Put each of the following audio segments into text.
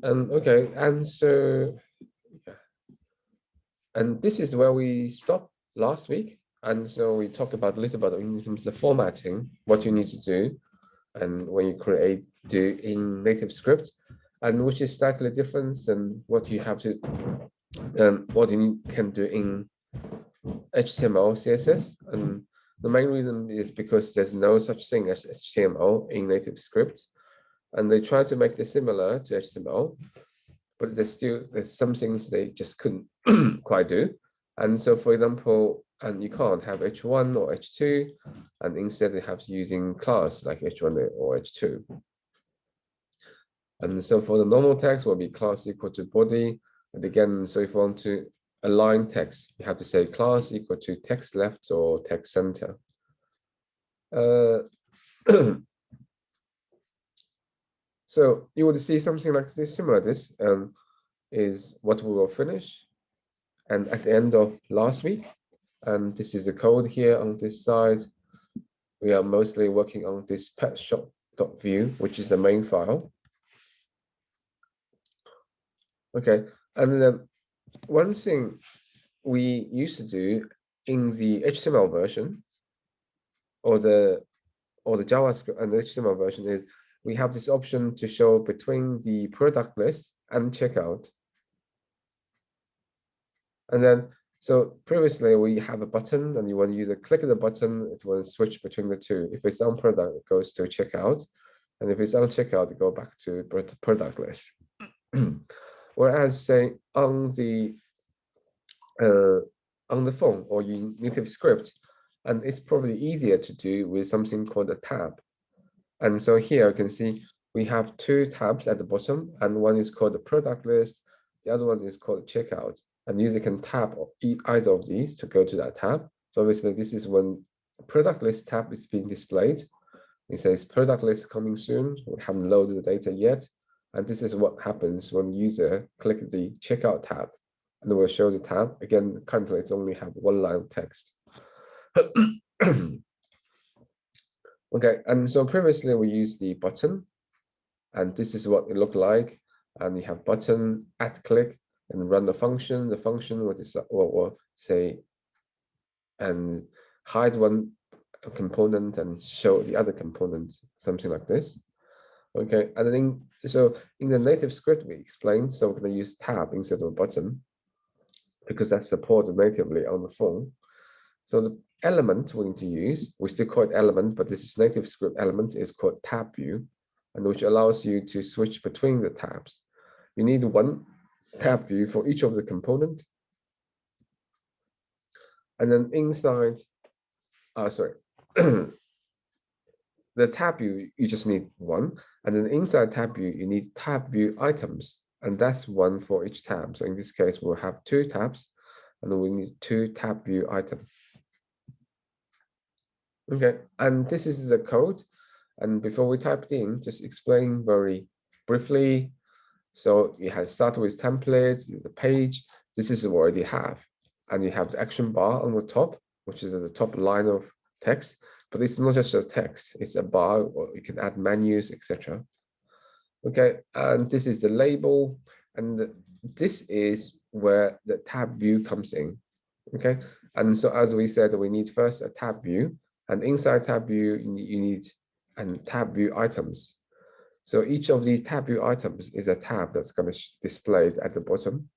Okay, and so yeah. And this is where we stopped last week. And so we talked about a little bit in terms of the formatting, what you need to do, and when you do in NativeScript, and which is slightly different than what you have to, what you can do in HTML, CSS. And the main reason is because there's no such thing as HTML in NativeScript, and they try to make this similar to HTML, but there's some things they just couldn't quite do. And so, for example, and you can't have H1 or H2, and instead you have to using class like H1 or H2. And so for the normal text will be class equal to body. And again, so if you want to align text, you have to say class equal to text left or text center. So you would see something like this, similar to this, is what we will finish. And at the end of last week, and this is the code here on this side, we are mostly working on this pet shop.view, which is the main file. Okay, and then one thing we used to do in the HTML version or the JavaScript and the HTML version is we have this option to show between the product list and checkout. And then, so previously we have a button and you want to use a click of the button, it will switch between the two. If it's on product, it goes to checkout. And if it's on checkout, it go back to product list. Whereas say on the phone or in NativeScript, and it's probably easier to do with something called a tab. And so here you can see we have two tabs at the bottom, and one is called the product list, the other one is called checkout. And user can tap either of these to go to that tab. So obviously this is when product list tab is being displayed. It says product list coming soon. We haven't loaded the data yet. And this is what happens when user click the checkout tab, and it will show the tab. Again, currently it's only have one line of text. Okay, and so previously we used the button, and this is what it looked like. And you have button, add click, and run the function. The function will say and hide one component and show the other component, something like this. Okay, and then so in the NativeScript we explained, so we're going to use tab instead of a button because that's supported natively on the phone. So the element we need to use, we still call it element, but this is NativeScript element is called tab view, and which allows you to switch between the tabs. You need one tab view for each of the component. And then inside, the tab view, you just need one. And then inside tab view, you need tab view items. And that's one for each tab. So in this case, we'll have two tabs, and then we need two tab view items. Okay, and this is the code. And before we type it in, just explain very briefly. So you have started with templates, the page. This is what we already have. And you have the action bar on the top, which is at the top line of text. But it's not just a text, it's a bar, or you can add menus, etc. Okay, and this is the label. And this is where the tab view comes in. Okay, and so as we said, we need first a tab view. And inside tab view, you need tab view items. So each of these tab view items is a tab that's going to display at the bottom.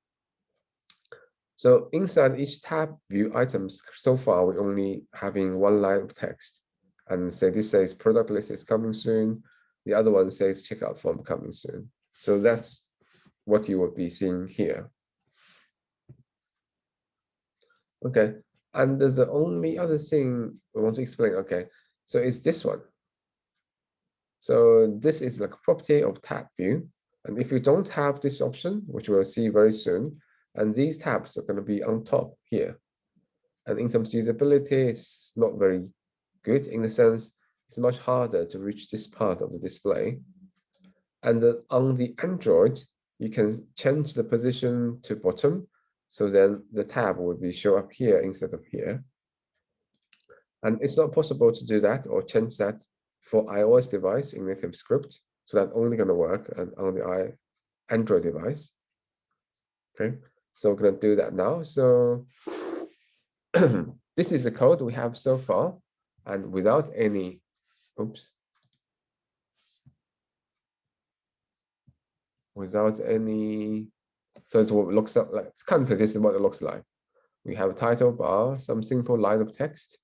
So inside each tab view items, so far we're only having one line of text. And say this says product list is coming soon. The other one says checkout form coming soon. So that's what you will be seeing here. Okay, and there's the only other thing we want to explain. Okay, so it's this one. So this is like a property of tab view. And if you don't have this option, which we'll see very soon, and these tabs are going to be on top here. And in terms of usability, it's not very good in the sense it's much harder to reach this part of the display. And on the Android, you can change the position to bottom. So then the tab will be show up here instead of here. And it's not possible to do that or change that for iOS device in NativeScript. So that's only going to work on the Android device. Okay, so we're going to do that now. So this is the code we have so far, and without any, without any, so it's what it looks like. It's kind of, this is what it looks like. We have a title bar, some simple line of text,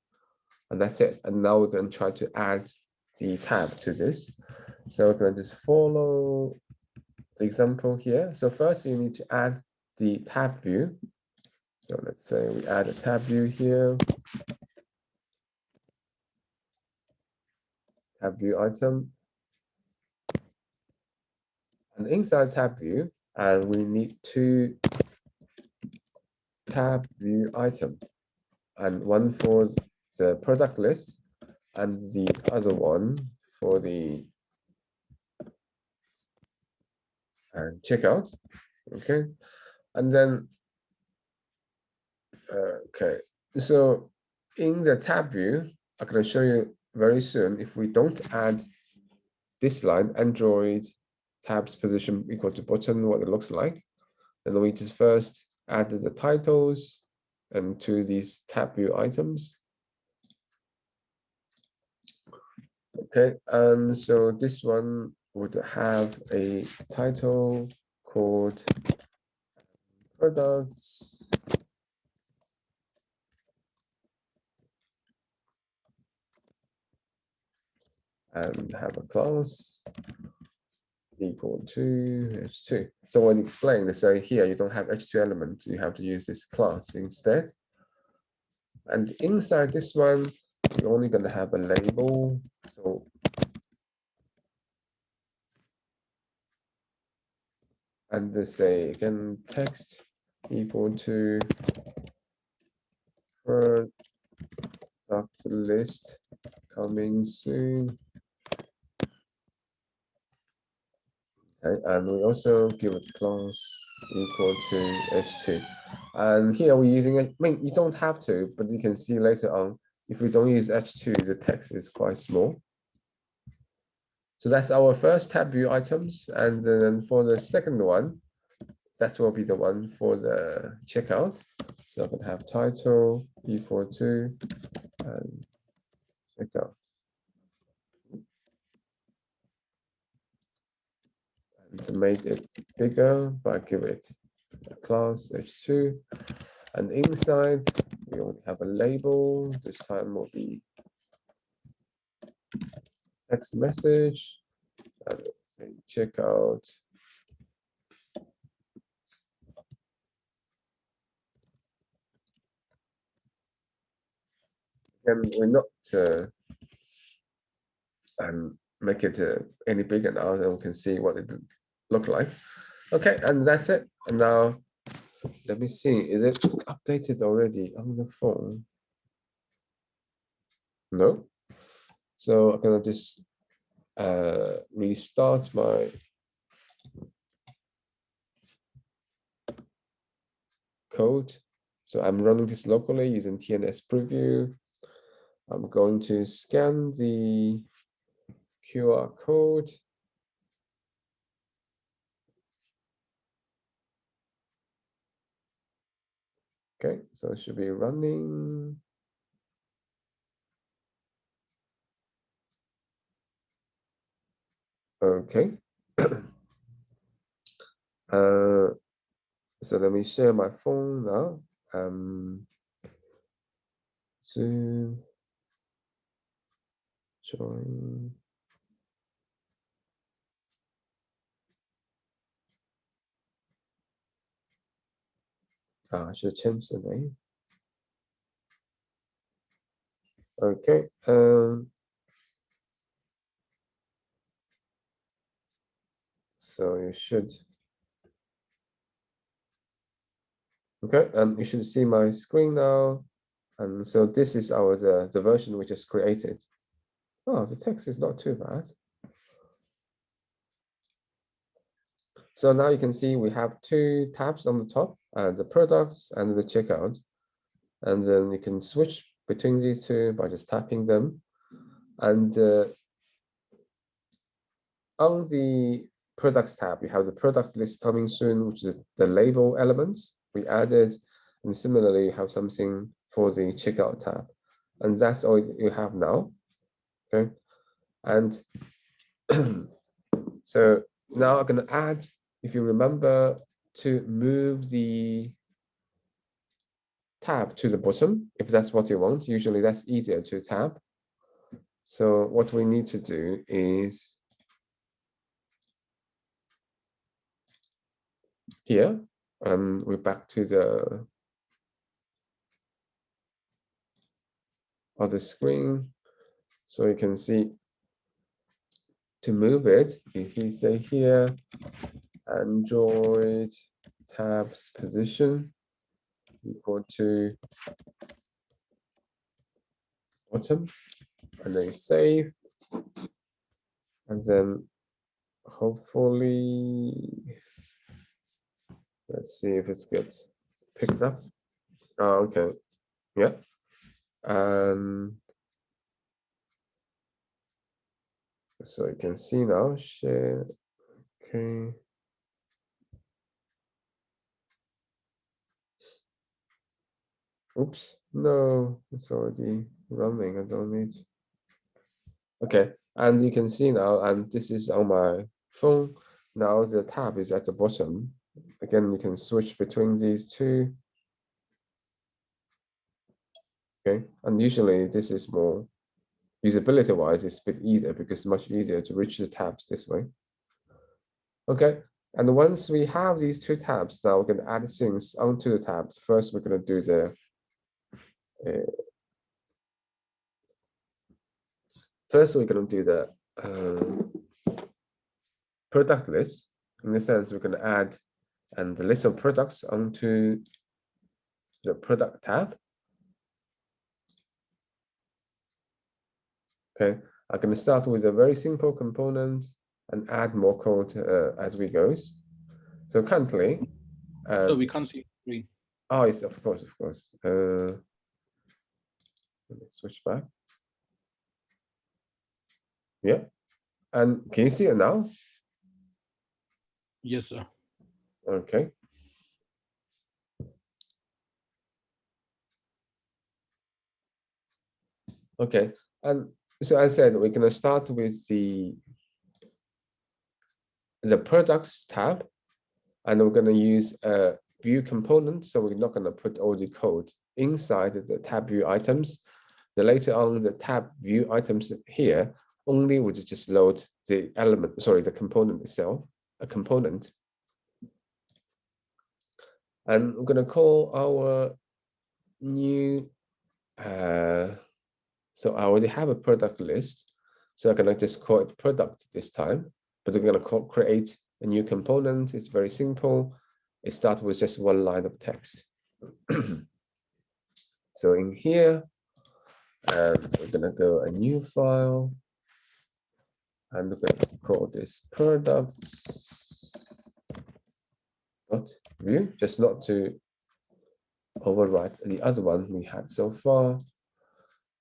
and that's it. And now we're going to try to add the tab to this. So we're going to just follow the example here. So first you need to add the tab view. So let's say we add a tab view here. Tab view item. And inside tab view, and we need two tab view item, and one for the product list and the other one for the checkout. Okay, and then okay, so in the tab view, I'm going to show you very soon. If we don't add this line, Android tabs position equal to button, what it looks like, and then we just first add the titles and to these tab view items. Okay, and so this one would have a title called products and have a class equal to h2. So when you explain, they say here you don't have h2 element, you have to use this class instead. And inside this one, you're only going to have a label. So and they say again text equal to product list coming soon. Okay, and we also give a class equal to h2. And here we're using it. I mean, you don't have to, but you can see later on, if we don't use h2, the text is quite small. So that's our first tab view items. And then for the second one, that will be the one for the checkout. So I can have title equal to and checkout. And to make it bigger, but give it a class h2. And inside, we only have a label. This time will be text message. And say checkout. And we're not make it any bigger now, then we can see what it look like. Okay, and that's it. And now let me see, is it updated already on the phone? No. So I'm gonna just restart my code. So I'm running this locally using TNS preview. I'm going to scan the QR code. Okay, so it should be running. Okay. So let me share my phone now. Zoom, join. I should change the name. Okay. So you should. Okay, and you should see my screen now. And so this is our the version we just created. Oh, the text is not too bad. So now you can see we have two tabs on the top, the products and the checkout. And then you can switch between these two by just tapping them. And on the products tab, we have the products list coming soon, which is the label element we added. And similarly, you have something for the checkout tab. And that's all you have now. Okay. And so now I'm going to add, if you remember, to move the tab to the bottom, if that's what you want. Usually that's easier to tab. So what we need to do is here, and we're back to the other screen. So you can see to move it, if you say here, Android tabs position equal to bottom, and then you save, and then hopefully, let's see if it gets picked up. Oh, okay, yeah, and so you can see now, share, okay. Oops, no, it's already running, I don't need. Okay, and you can see now, and this is on my phone. Now the tab is at the bottom. Again, you can switch between these two. Okay, and usually this is more usability-wise, it's a bit easier because it's much easier to reach the tabs this way. Okay, and once we have these two tabs, now we're going to add things onto the tabs. First, we're going to do the product list. In this sense, we're going to add and the list of products onto the product tab. Okay, I'm going to start with a very simple component and add more code as we go. So currently, so we can't see screen. Oh, yes, of course, of course. Let me switch back. Yeah, and can you see it now? Yes, sir. Okay. Okay, and so as I said, we're going to start with the products tab, and we're going to use a view component. So we're not going to put all the code inside the tab view items. The later on, the tab view items here only would just load the element, sorry, the component itself, a component. And we're going to call our new, so I already have a product list. So I'm going to just call it product this time, but we're going to create a new component. It's very simple. It starts with just one line of text. So in here, we're going to go a new file, and we're going to call this products.view, just not to overwrite the other one we had so far.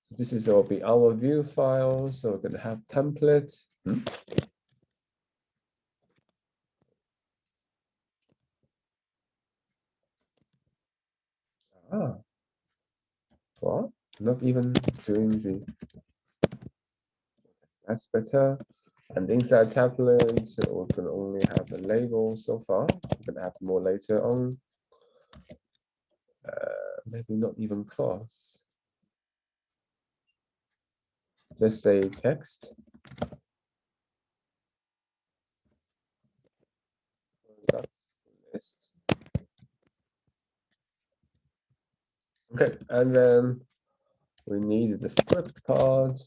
So this is will be our view file. So we're going to have template. Well, not even doing the. That's better. And inside templates, we're going to only have a label so far. We're going to have more later on. Maybe not even class. Just say text. List. Okay, and then we need the script part.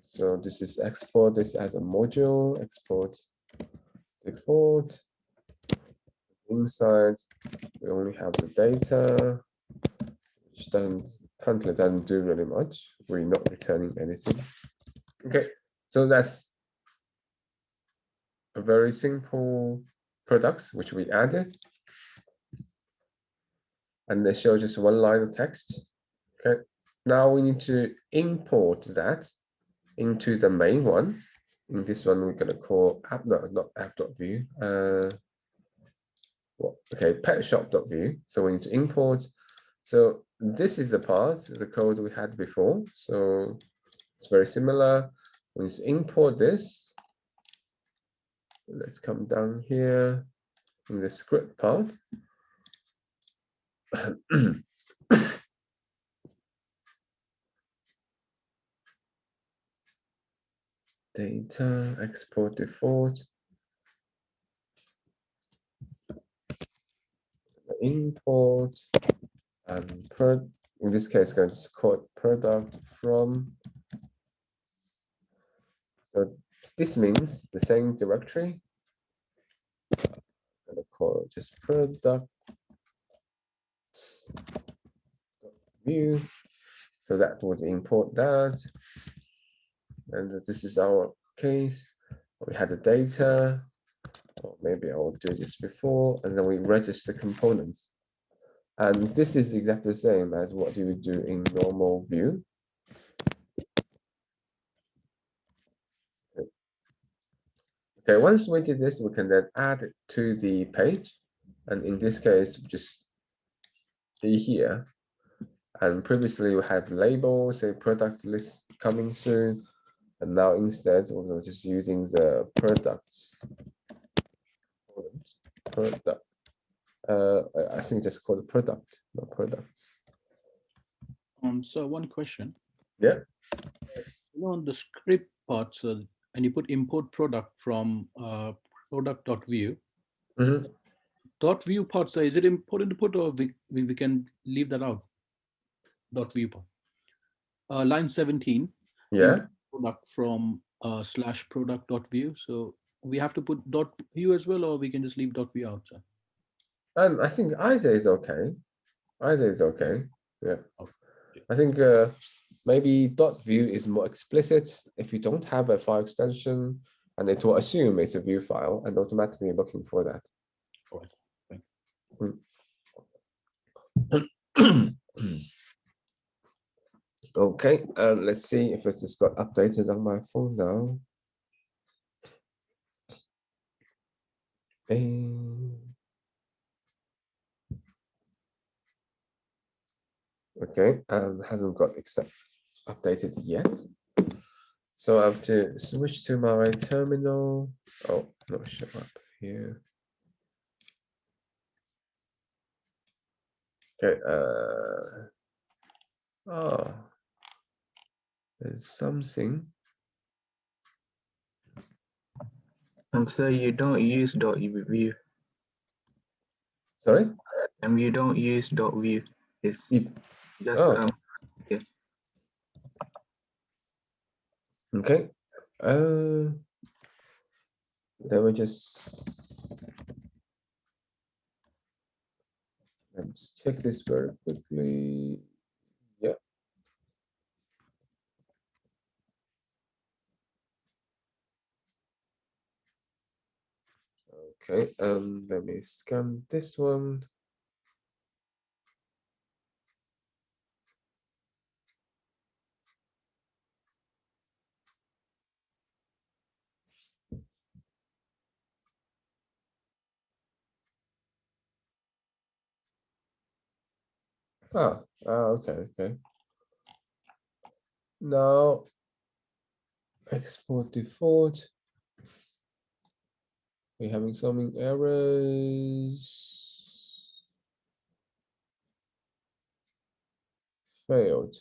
So this is export this as a module, export default. Inside, we only have the data, which currently doesn't do really much. We're not returning anything. Okay, so that's a very simple products which we added. and they show just one line of text. Okay, now we need to import that into the main one. In this one, we're going to call app, no, not app.view. Okay, petshop.view. So we need to import. So this is the part, the code we had before. So it's very similar. We need to import this. Let's come down here in the script part. Data, export default. Import, and in this case, going to call product from. So this means the same directory. I'm going to call it just product view. So that would import that. And this is our case. We had the data, or maybe I will do this before, and then we register components. And this is exactly the same as what you would do in normal view. Okay, once we did this, we can then add it to the page. And in this case, just be here. And previously we had labels, say product list coming soon. And now instead, we're just using the products. Product. I think just call it product, not products. So one question. Yeah. On the script part, so and you put import product from product.view. Mm-hmm. .view part, so is it important to put, or we can leave that out? .view part. Line 17. Yeah. Product from / product.view. So we have to put .view as well, or we can just leave .view out. So. And I think either is okay. Either is okay. Yeah. Okay. I think maybe .view is more explicit if you don't have a file extension, and it will assume it's a view file and automatically looking for that. All right. Okay, let's see if it's just got updated on my phone now. Okay, hasn't got except updated yet. So I have to switch to my terminal. Oh, not show up here. Okay, oh, there's something. So you don't use .view. Sorry? You don't use .view. It's just oh. yeah. Okay. Let me let's check this very quickly. Yeah. Okay, let me scan this one. Okay. Now, export default. We're having some errors. Failed.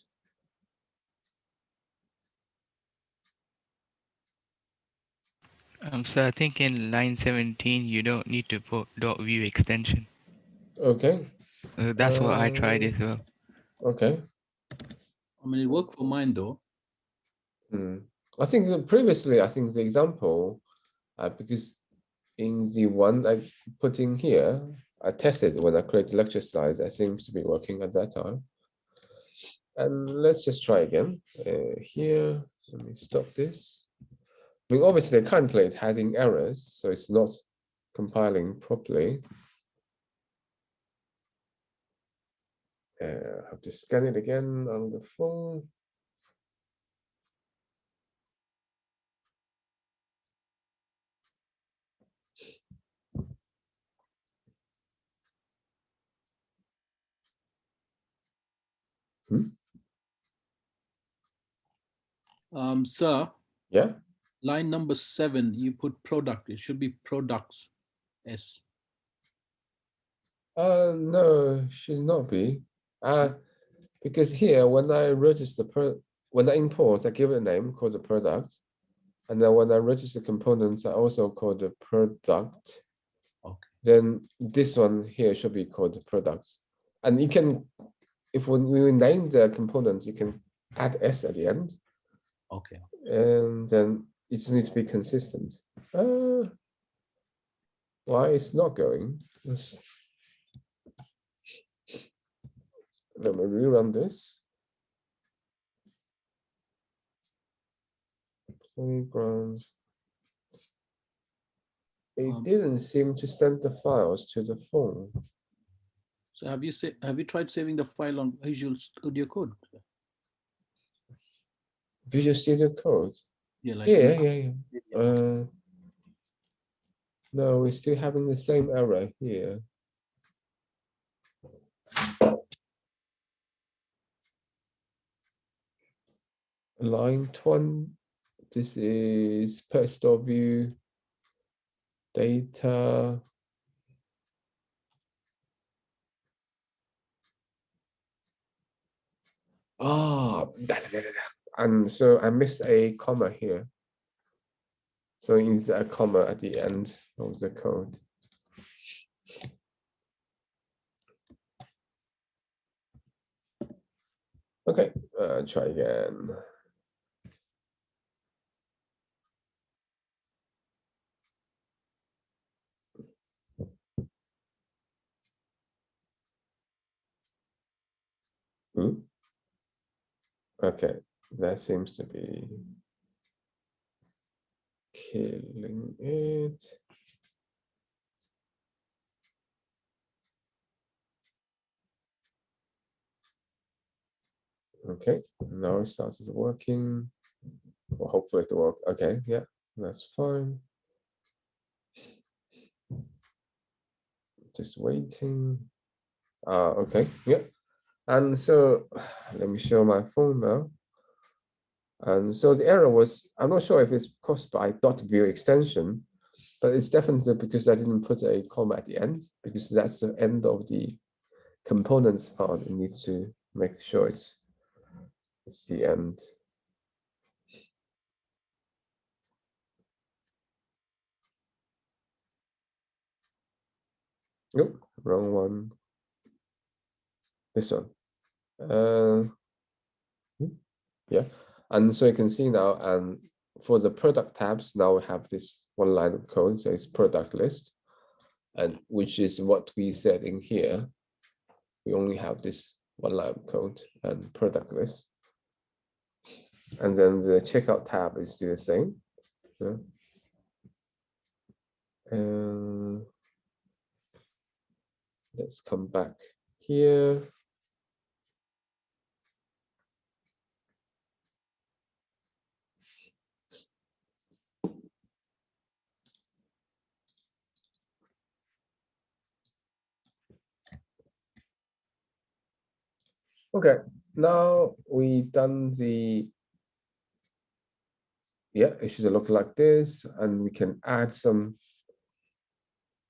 So I think in line 17, you don't need to put .view extension. Okay. That's what I tried as well. Okay. I mean, it worked for mine though. I think previously, I think the example, because in the one I put in here, I tested when I created lecture slides, that seems to be working at that time. And let's just try again. Here, let me stop this. I mean, obviously, currently it has in errors, so it's not compiling properly. I have to scan it again on the phone. Sir, Yeah. line number 7, you put product. It should be products. S. No, should not be. Because here when I register when I import, I give it a name called the product. And then when I register components, I also call the product. Okay. Then this one here should be called the products. And you can, if when we name the components, you can add S at the end. Okay. And then it just needs to be consistent. Why it's not going? Let me rerun this. Playgrounds. It didn't seem to send the files to the phone. So have you tried saving the file on Visual Studio Code? Visual Studio Code. Yeah, like Yeah. No, we're still having the same error here. Line 20. This is per store view data. And so I missed a comma here. So you need a comma at the end of the code. Okay, try again. Okay, that seems to be killing it. Okay, now it starts working. Well, hopefully it will work. Okay, yeah, that's fine. Just waiting. Okay, yeah. And so let me show my phone now. And so the error was, I'm not sure if it's caused by .view extension, but it's definitely because I didn't put a comma at the end, because that's the end of the components part. It needs to make sure it's the end. Nope, wrong one. This one. Yeah, and so you can see now, and for the product tabs, now we have this one line of code, so it's product list, and which is what we said in here. We only have this one line of code and product list. And then the checkout tab is still the same. Yeah. And let's come back here. Okay, now we done the, yeah, it should look like this, and we can add some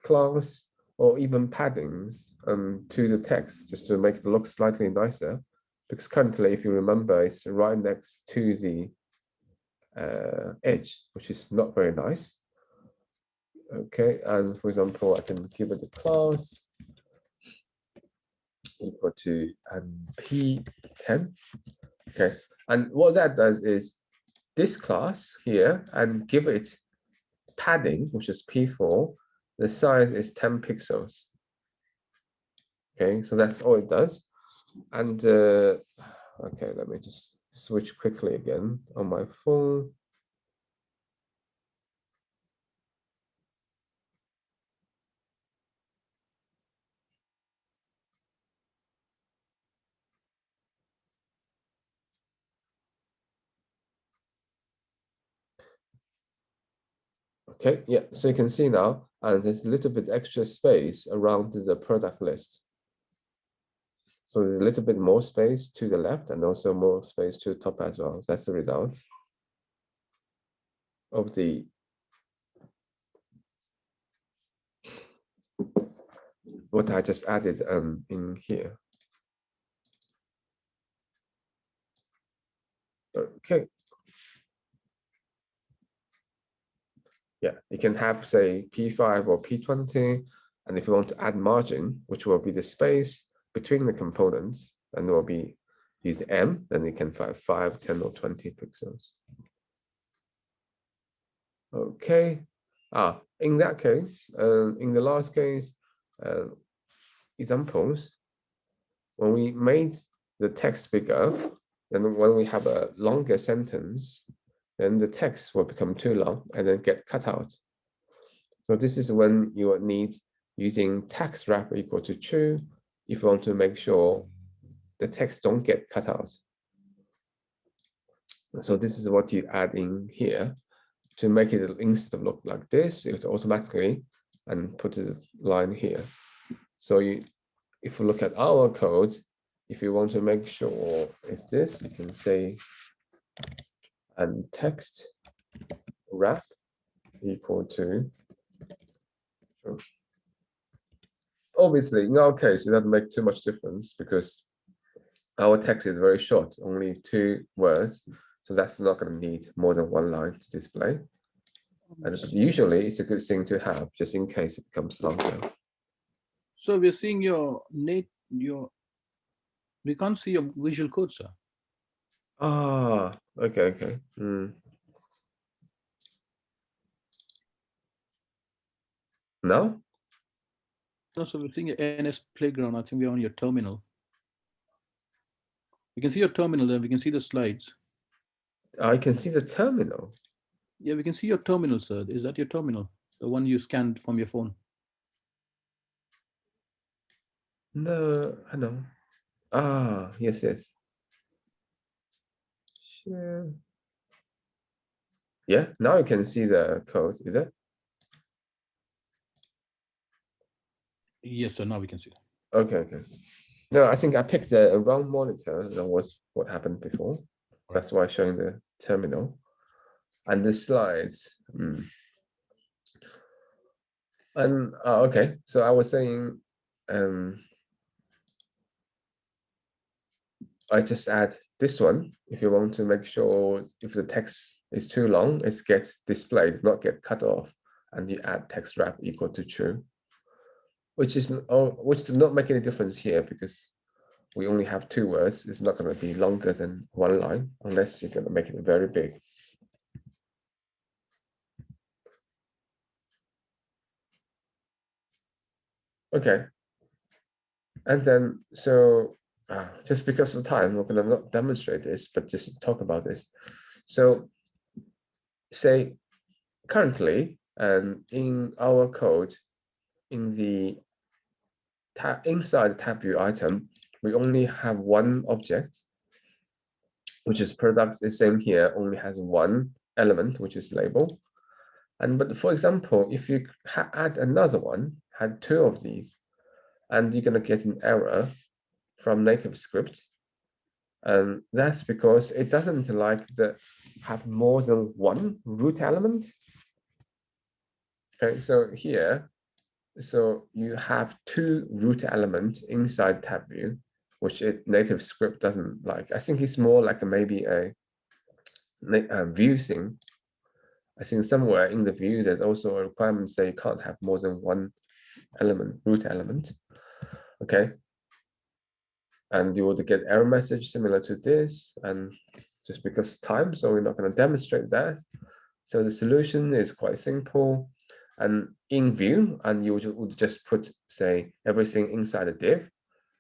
class or even paddings to the text just to make it look slightly nicer, because currently, if you remember, it's right next to the edge, which is not very nice. Okay, and for example, I can give it a class equal to p10. Okay, and what that does is this class here, and give it padding, which is p4. The size is 10 pixels. Okay, so that's all it does. And okay, let me just switch quickly again on my phone. Okay, yeah, so you can see now, and there's a little bit extra space around the product list. So there's a little bit more space to the left and also more space to the top as well. That's the result of the what I just added in here. Okay. Yeah, you can have, say, P5 or P20, and if you want to add margin, which will be the space between the components, and it will be use M, then you can have 5, 10, or 20 pixels. Okay. In that case, in the last case, examples, when we made the text bigger, then when we have a longer sentence, then the text will become too long and then get cut out. So this is when you will need using text wrap equal to true if you want to make sure the text don't get cut out. So this is what you add in here to make it, instead of look like this, it automatically and put a line here. So if you look at our code, if you want to make sure it's this, you can say and text wrap equal to true. Obviously, in our case, it doesn't make too much difference because our text is very short, only 2 words. So that's not going to need more than 1 line to display. And usually it's a good thing to have just in case it becomes longer. So we're seeing we can't see your visual code, sir. Okay. No? No, so we're seeing your NS playground. I think we're on your terminal. We can see your terminal, then we can see the slides. I can see the terminal. Yeah, we can see your terminal, sir. Is that your terminal? The one you scanned from your phone? No, I know. Yes. Sure. Yeah, now you can see the code, is it? Yes, sir. Now we can see that. Okay. No, I think I picked a wrong monitor. That was what happened before. That's why I'm showing the terminal. And the slides. And okay, so I was saying, I just add this one. If you want to make sure if the text is too long, it gets displayed, not get cut off, and you add text wrap equal to true, which does not make any difference here because we only have 2 words. It's not going to be longer than 1 line unless you're going to make it very big. Okay. And then, so just because of time, we're going to not demonstrate this, but just talk about this. So say currently, in our code, in the inside the tab view item, we only have 1 object, which is products. The same here, only has 1 element, which is label. But for example, if you add another one, had 2 of these, and you're going to get an error from NativeScript. And that's because it doesn't like to have more than 1 root element. Okay, so here, so you have 2 root elements inside tab view, which NativeScript doesn't like. I think it's more like maybe a view thing. I think somewhere in the view, there's also a requirement say you can't have more than 1 element, root element. Okay. And you would get error message similar to this, and just because time, so we're not going to demonstrate that. So the solution is quite simple. And in view, and you would just put, say, everything inside a div,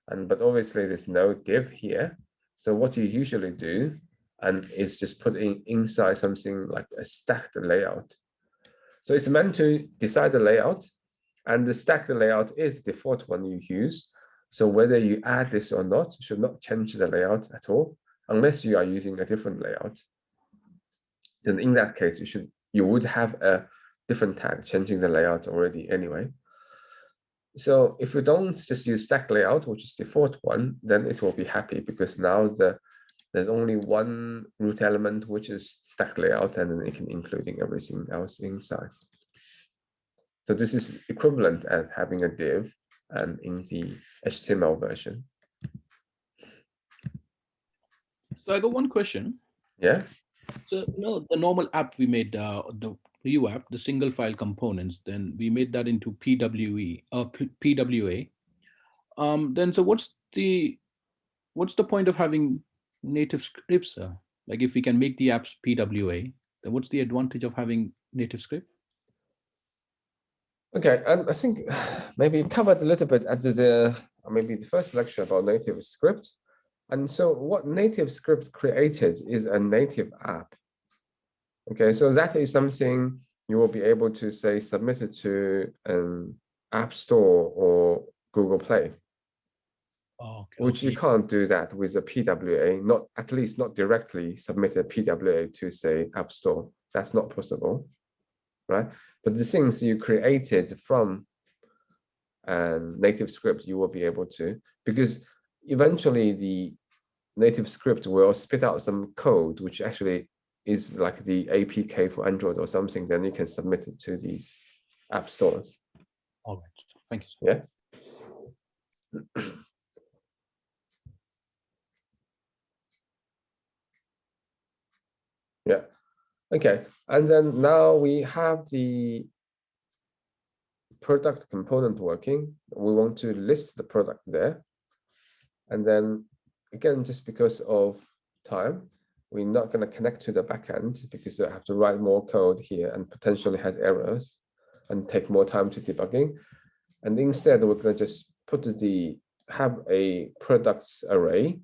but obviously there's no div here. So what you usually do, is just put inside something like a stacked layout. So it's meant to decide the layout, and the stacked layout is the default one you use. So whether you add this or not, you should not change the layout at all, unless you are using a different layout. Then in that case, you would have a different tag, changing the layout already anyway. So if we don't just use stack layout, which is default one, then it will be happy because now there's only one root element, which is stack layout, and then it can including everything else inside. So this is equivalent as having a div and in the HTML version. So I got one question. Yeah. So the normal app we made, the view app, the single file components, then we made that into PWA. Then so what's the point of having native scripts? Like if we can make the apps PWA, then what's the advantage of having NativeScript? Okay, and I think maybe covered a little bit at maybe the first lecture about NativeScript. And so what NativeScript created is a native app. Okay, so that is something you will be able to say submit it to an App Store or Google Play. Okay, Which you can't do that with a PWA, at least not directly submit a PWA to say App Store. That's not possible, right? But the things you created from NativeScript, you will be able to, because eventually the NativeScript will spit out some code, which actually is like the APK for Android or something, then you can submit it to these app stores. All right, thank you. Yeah. Yeah. Okay, and then now we have the product component working. We want to list the product there. And then again, just because of time, we're not going to connect to the backend because I have to write more code here and potentially has errors and take more time to debugging. And instead, we're going to just have a products array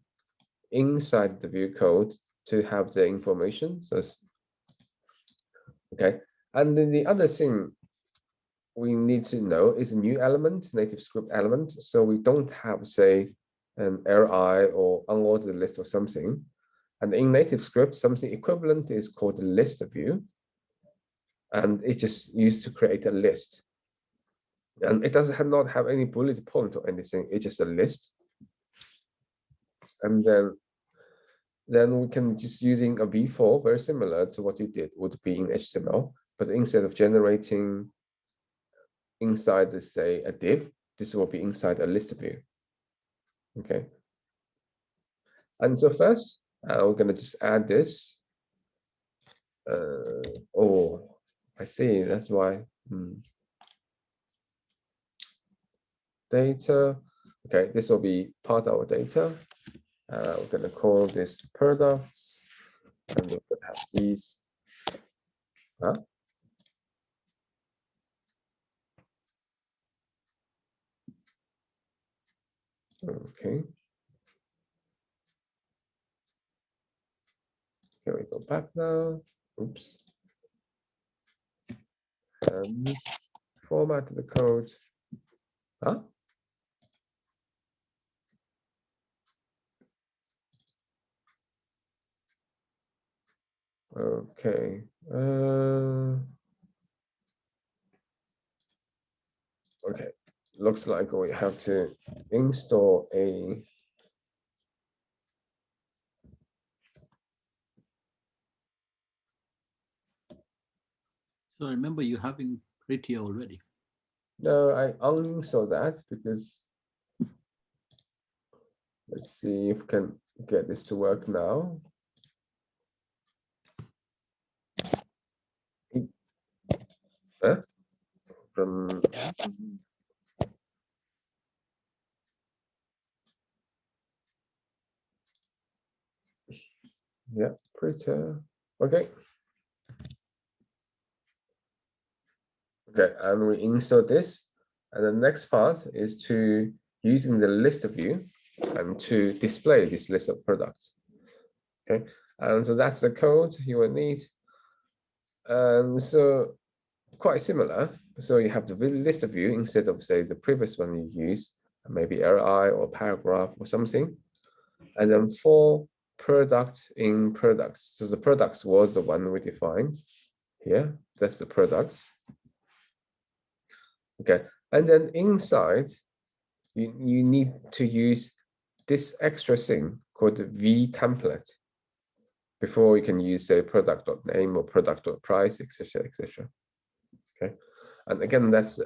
inside the view code to have the information. So okay, and then the other thing we need to know is a new element, NativeScript element. So we don't have, say, an RI or unordered list or something. And in NativeScript, something equivalent is called a list view. And it's just used to create a list. And it doesn't not have any bullet point or anything. It's just a list. And then we can just using a v-for, very similar to what you did would be in HTML. But instead of generating inside, say, a div, this will be inside a list view. Okay. And so first, we're going to just add this. Oh, I see. That's why. Data. Okay, this will be part of our data. We're going to call this products. And we're going to have these. Huh? Okay. Here we go back now. Oops. And format the code. Huh? Okay. Okay. Looks like we have to install a. So remember, you having it here already. No, I uninstall that because let's see if we can get this to work now. Huh? Yeah, printer. Okay. Okay, and we install this. And the next part is to using the list view and to display this list of products. Okay, and so that's the code you will need. And so quite similar. So you have the list view instead of, say, the previous one you use, maybe RI or paragraph or something. And then for product in products. So the products was the one we defined here. That's the products. Okay, and then inside, you need to use this extra thing called the v template before you can use, say, product.name or product.price, etc., etc. Okay, and again, that's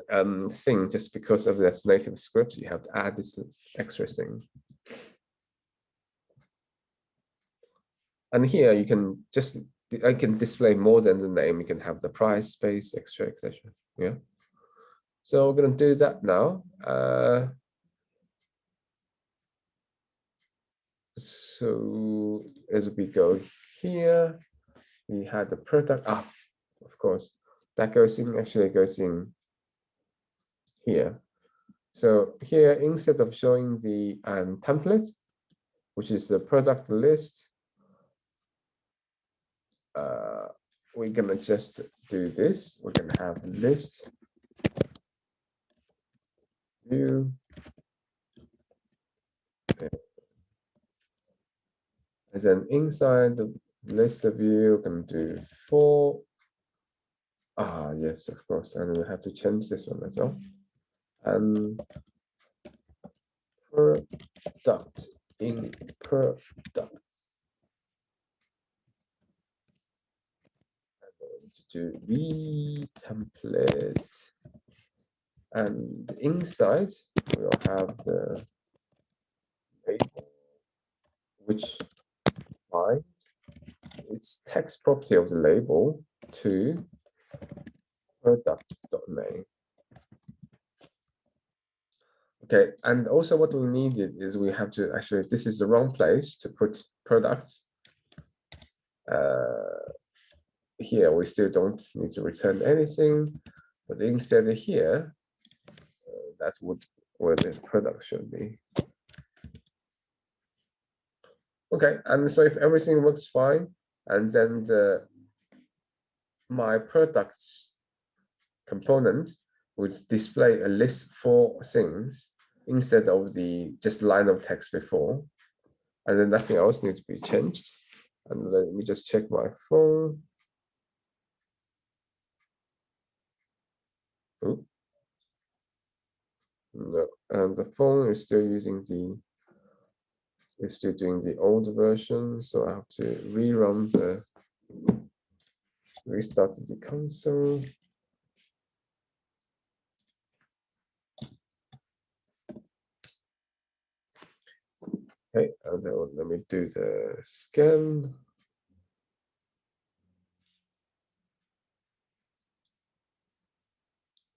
thing just because of this native script, you have to add this extra thing. And here you can just, I can display more than the name. You can have the price, space, etc., etc. Yeah. So we're going to do that now. So as we go here, we had the product. Of course, that goes in, actually goes in here. So here, instead of showing the template, which is the product list, we're gonna just do this. We're gonna have list view. And then inside the list view, we're gonna do for. Yes, of course, and we have to change this one as well. And product in product. To v template, and inside we'll have the label, which binds its text property of the label to product.name. Okay, and also what we needed is we have to actually, this is the wrong place to put products. Here we still don't need to return anything, but instead here, that's where this product should be. Okay, and so if everything works fine, and then my products component would display a list for things instead of the just line of text before, and then nothing else needs to be changed. And let me just check my phone. Ooh. No, and the phone is still using it's still doing the old version, so I have to restart the console. Okay, and then let me do the scan.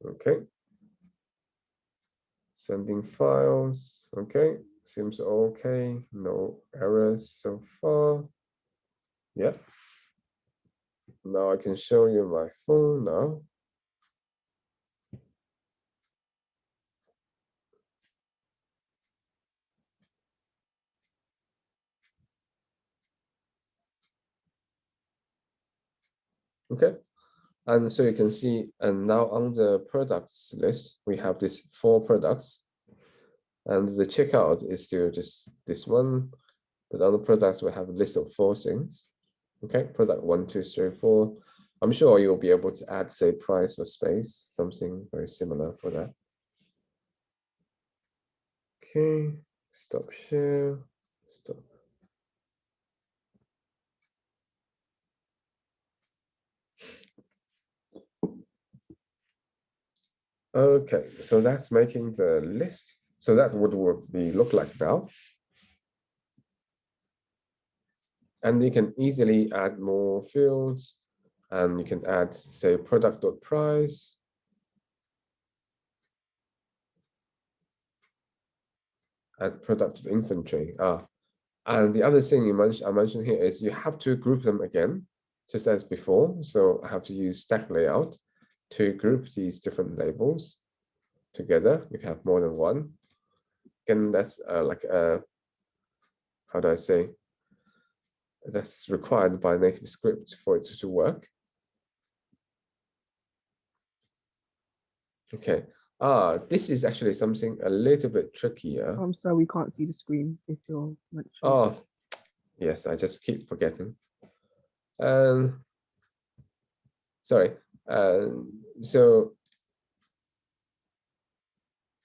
Okay. Sending files. Okay, seems okay. No errors so far. Yeah. Now I can show you my phone now. Okay, and so you can see, and now on the products list, we have these 4 products, and the checkout is still just this one, but on the products, we have a list of 4 things. Okay, product 1, 2, 3, 4. I'm sure you'll be able to add, say, price or space, something very similar for that. Okay, stop share, stop. Okay, so that's making the list. So that would be look like now. And you can easily add more fields, and you can add, say, product.price. Add product.inventory. And the other thing I mentioned here is you have to group them again, just as before. So I have to use stack layout to group these different labels together. You can have more than one. Again, that's like how do I say? That's required by NativeScript for it to work. Okay. This is actually something a little bit trickier. I'm sorry, we can't see the screen if you're mentioning. Oh, yes, I just keep forgetting. Sorry. So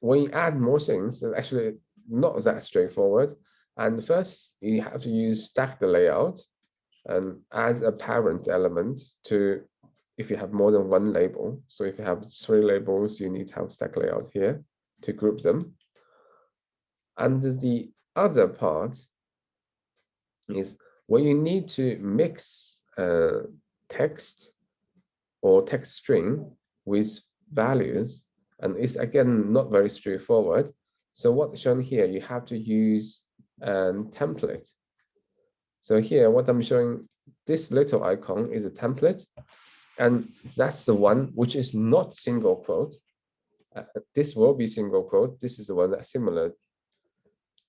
when you add more things, it's actually not that straightforward. And first, you have to use stack the layout and as a parent element to, if you have more than one label. So if you have 3 labels, you need to have stack layout here to group them. And the other part is when you need to mix text or text string with values, and it's again not very straightforward. So what's shown here, you have to use a template. So here, what I'm showing, this little icon is a template, and that's the one which is not single quote. This will be single quote. This is the one that's similar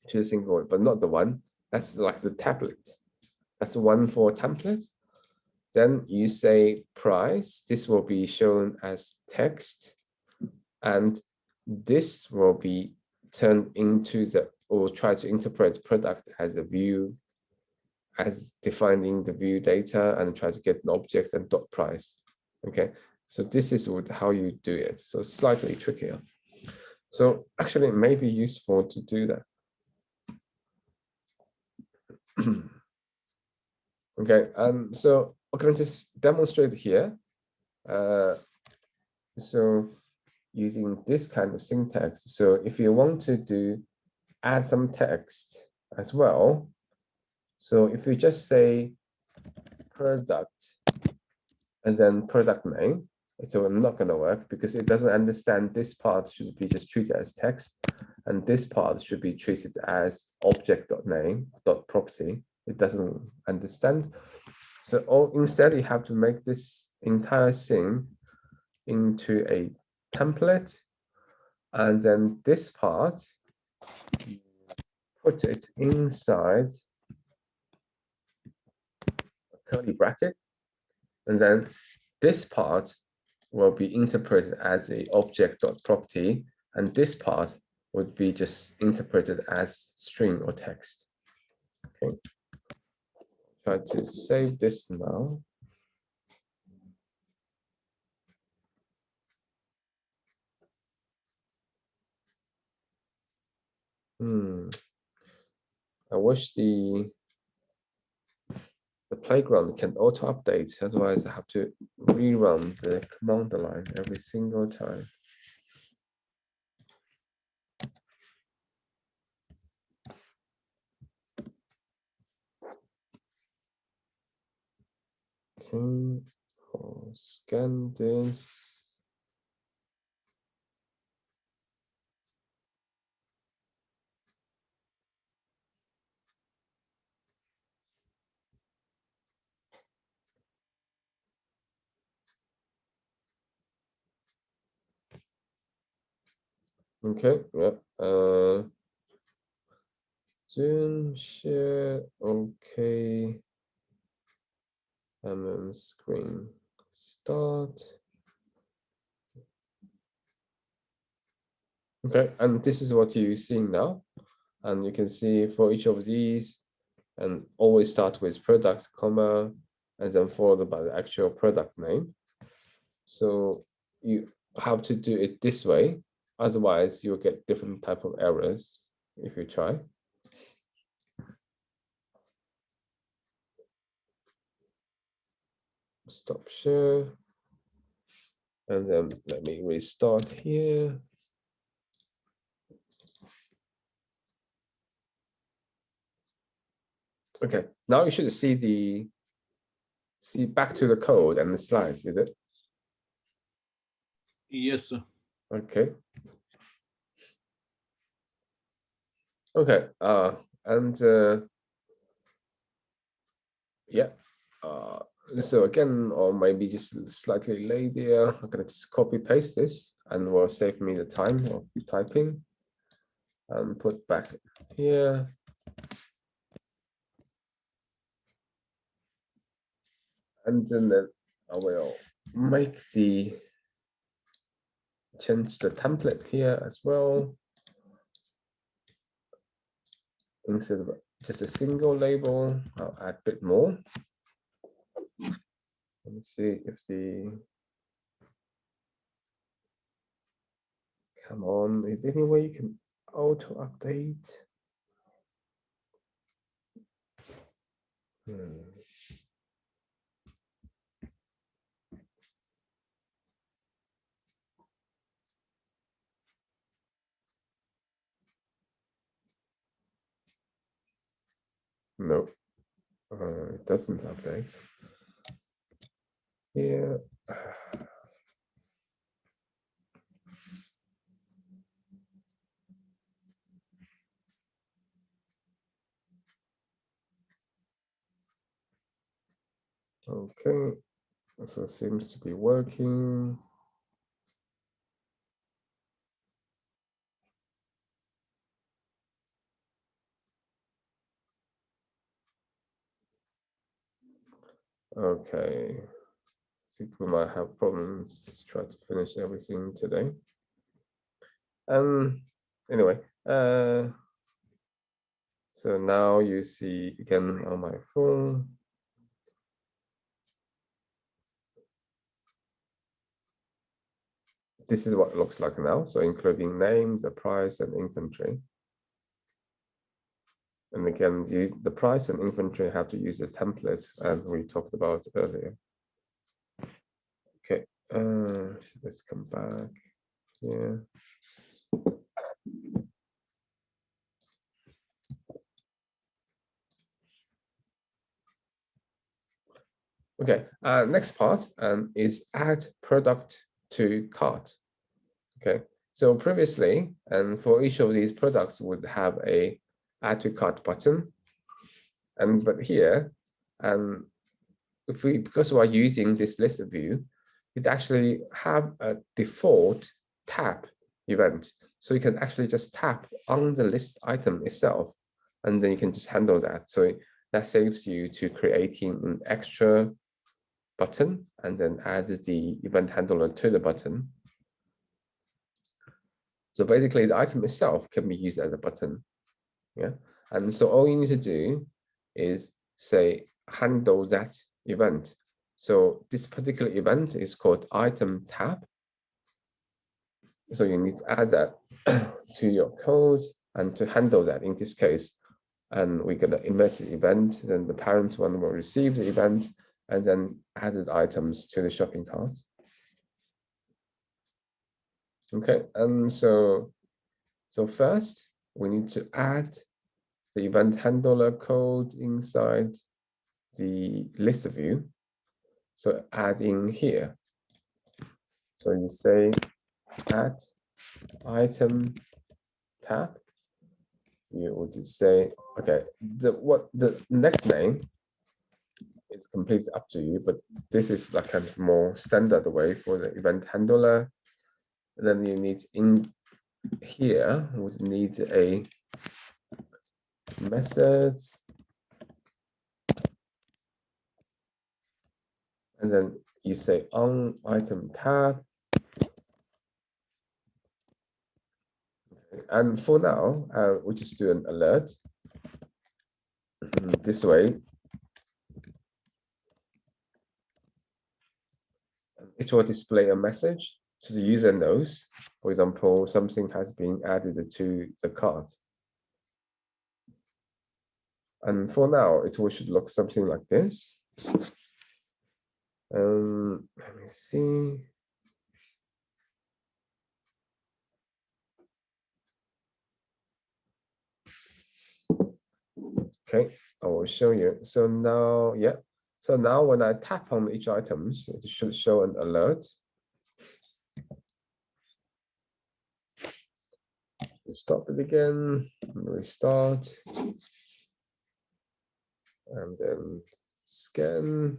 to a single quote, but not the one. That's like the tablet. That's the one for template. Then you say price. This will be shown as text, and this will be turned into the, or try to interpret product as a view, as defining the view data, and try to get an object and dot price. Okay, so this is how you do it. So slightly trickier. So actually, it may be useful to do that. Okay, so I'm going to just demonstrate here. So using this kind of syntax. So if you want to add some text as well. So if you just say product and then product name, it's not going to work because it doesn't understand this part should be just treated as text, and this part should be treated as object.name.property. It doesn't understand. So instead, you have to make this entire thing into a template, and then this part, you put it inside a curly bracket, and then this part will be interpreted as a object.property, and this part would be just interpreted as string or text. Okay. Try to save this now. I wish the playground can auto update, otherwise I have to rerun the command line every single time. Okay, I'll scan this. Okay, yeah. Zoom share, okay. And then screen start. Okay, and this is what you're seeing now. And you can see for each of these, and always start with product, comma, and then followed by the actual product name. So you have to do it this way. Otherwise, you'll get different type of errors if you try. Stop share. And then let me restart here. Okay, now you should see back to the code and the slides, is it? Yes, sir. Okay. Okay, yeah. So again, or maybe just slightly later, I'm gonna just copy paste this and will save me the time of typing and put back here. And then I will change the template here as well. Instead of just a single label, I'll add a bit more. Let's see if the Come on, is there any way you can auto update? No, it doesn't update. Yeah. Okay, so it seems to be working. Okay, I think we might have problems. Try to finish everything today. Anyway, so now you see again on my phone. This is what it looks like now. So including names, the price, and inventory. And again, the price and inventory have to use a template, and we talked about earlier. Okay, let's come back here. Okay, next part is add product to cart. Okay, so previously, and for each of these products would have a add to cart button, but here, because we are using this list view, it actually have a default tap event, so you can actually just tap on the list item itself, and then you can just handle that. So that saves you to creating an extra button and then add the event handler to the button. So basically the item itself can be used as a button. Yeah. And so all you need to do is say handle that event. So this particular event is called item tab. So you need to add that to your code and to handle that in this case. And we're going to emit the event, then the parent one will receive the event and then added items to the shopping cart. Okay, and so first we need to add the event handler code inside the list view. So add in here. So you say add item tab. You would say, okay, the next name, it's completely up to you, but this is like a more standard way for the event handler. And then you need in here would need a method, and then you say on item tab. And for now, we just do an alert. This way, it will display a message so the user knows, for example, something has been added to the cart. And for now, it should look something like this. Let me see. Okay, I will show you. So now, yeah. So now when I tap on each item, it should show an alert. Stop it again, restart, and then scan.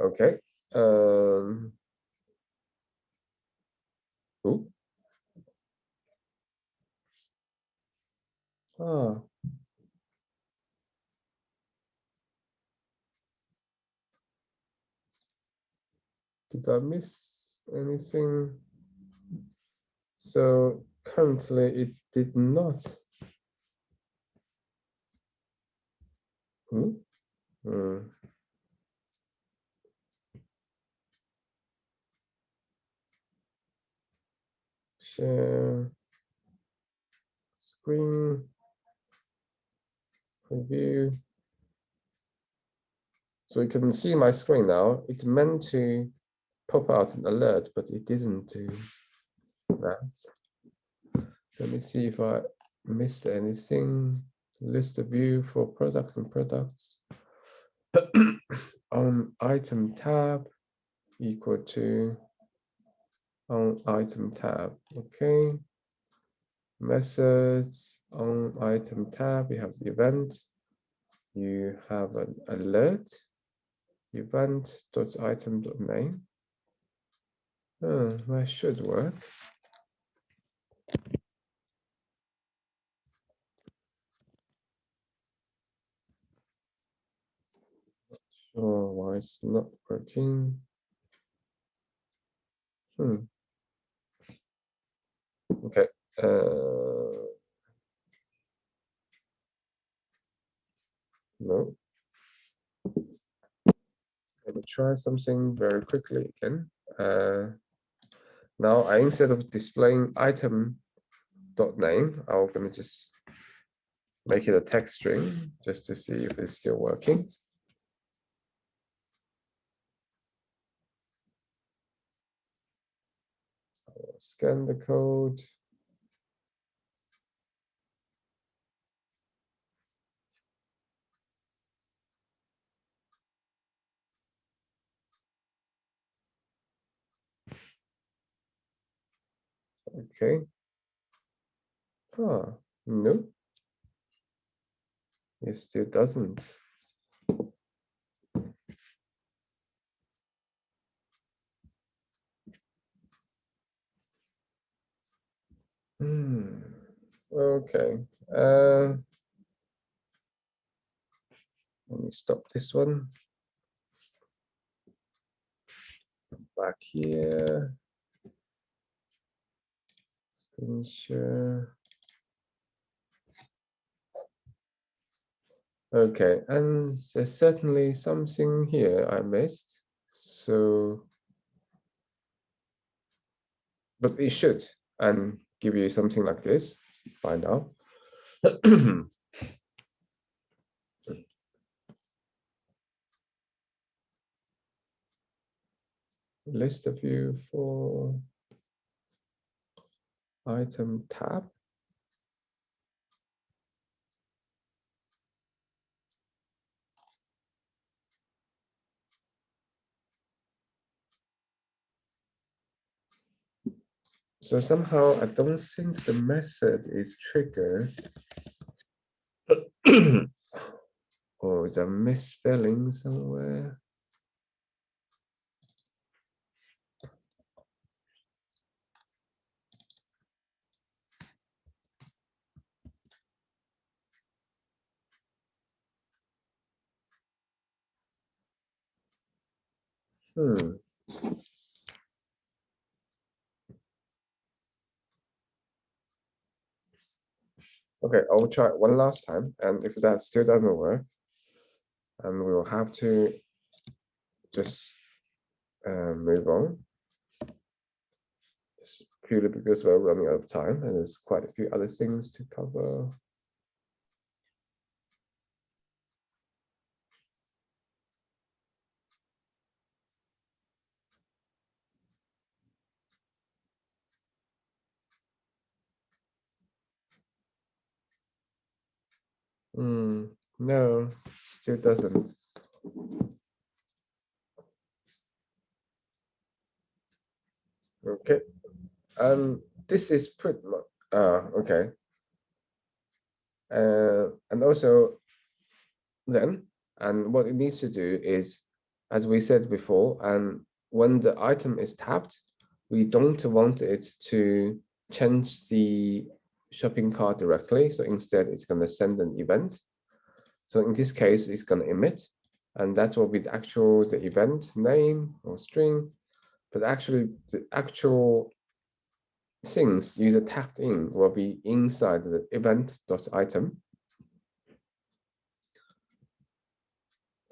Okay. Ooh. Ah. Did I miss anything? So currently it did not. Hmm? Share screen preview. So you can see my screen now. It's meant to pop out an alert, but it didn't do that. Let me see if I missed anything. List of view for products and products. On item tab equal to on item tab. Okay. Methods on item tab. You have the event. You have an alert. Event.item.name. Oh, that should work. Not sure why it's not working. Okay. No. Let me try something very quickly again. Now, instead of displaying item.name, I'm going to just make it a text string just to see if it's still working. I'll scan the code. Okay. Ah, no. It still doesn't. Okay. Let me stop this one. Back here. Screen share. Okay, and there's certainly something here I missed. So, but it should, and give you something like this by now. List of view for item tab. So somehow I don't think the method is triggered. Or is a misspelling somewhere? Okay, I'll try it one last time, and if that still doesn't work, and we will have to just move on. Just purely because we're running out of time, and there's quite a few other things to cover. No, still doesn't. Okay, this is pretty much okay. And also then, and what it needs to do is, as we said before, and when the item is tapped, we don't want it to change the shopping cart directly. So instead, it's going to send an event. So in this case, it's going to emit, and that's what with the event name or string. but actually the actual things user tagged in will be inside the event.item.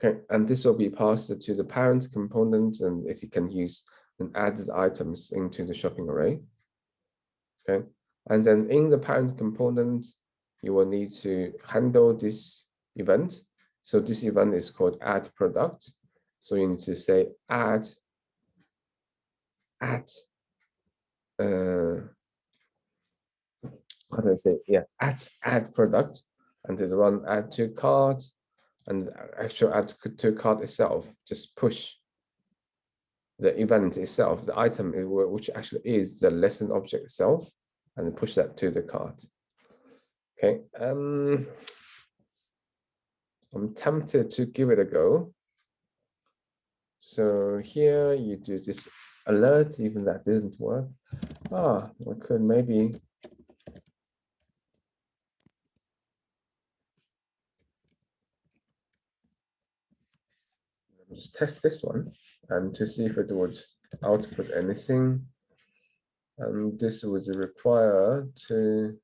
Okay, and this will be passed to the parent component, and it can use and add the items into the shopping array. Okay, and then in the parent component, you will need to handle this event. So this event is called add product. So you need to say add how do I say? Yeah, add product, and then run add to cart, and actual add to cart itself just push the event itself, the item which actually is the lesson object itself, and push that to the cart. Okay, I'm tempted to give it a go. So here you do this alert, even that didn't work. I could maybe just test this one and to see if it would output anything. And this would require to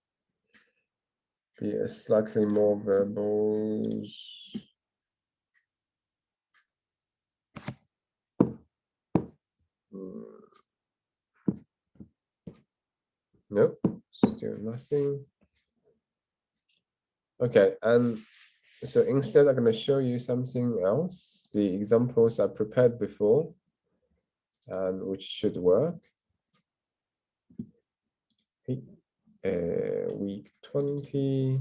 be a slightly more verbose. Nope, still nothing. Okay, and so instead I'm going to show you something else, the examples I prepared before, and which should work. Week 20,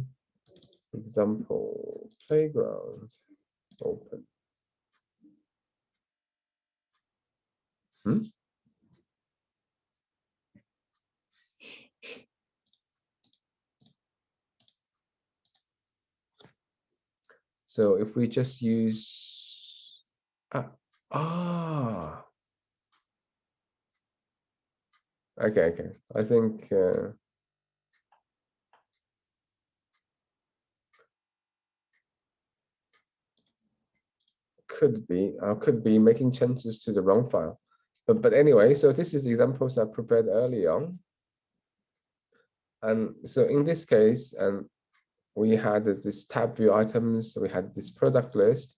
example, playground, open. So if we just use, okay, I think could be making changes to the wrong file, but anyway, so this is the examples I prepared early on, and so in this case, we had this tab view items, we had this product list,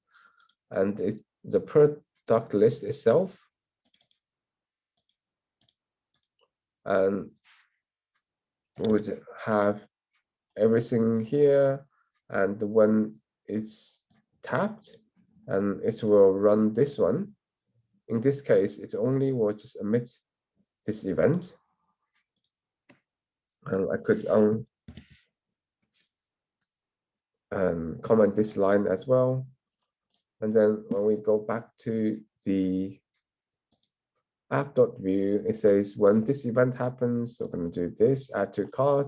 and the product list itself, and would have everything here, and when it's tapped, and it will run this one. In this case, it only will just emit this event, and I could comment this line as well. And then when we go back to the app.view, it says when this event happens, so I'm going to do this, add to cart,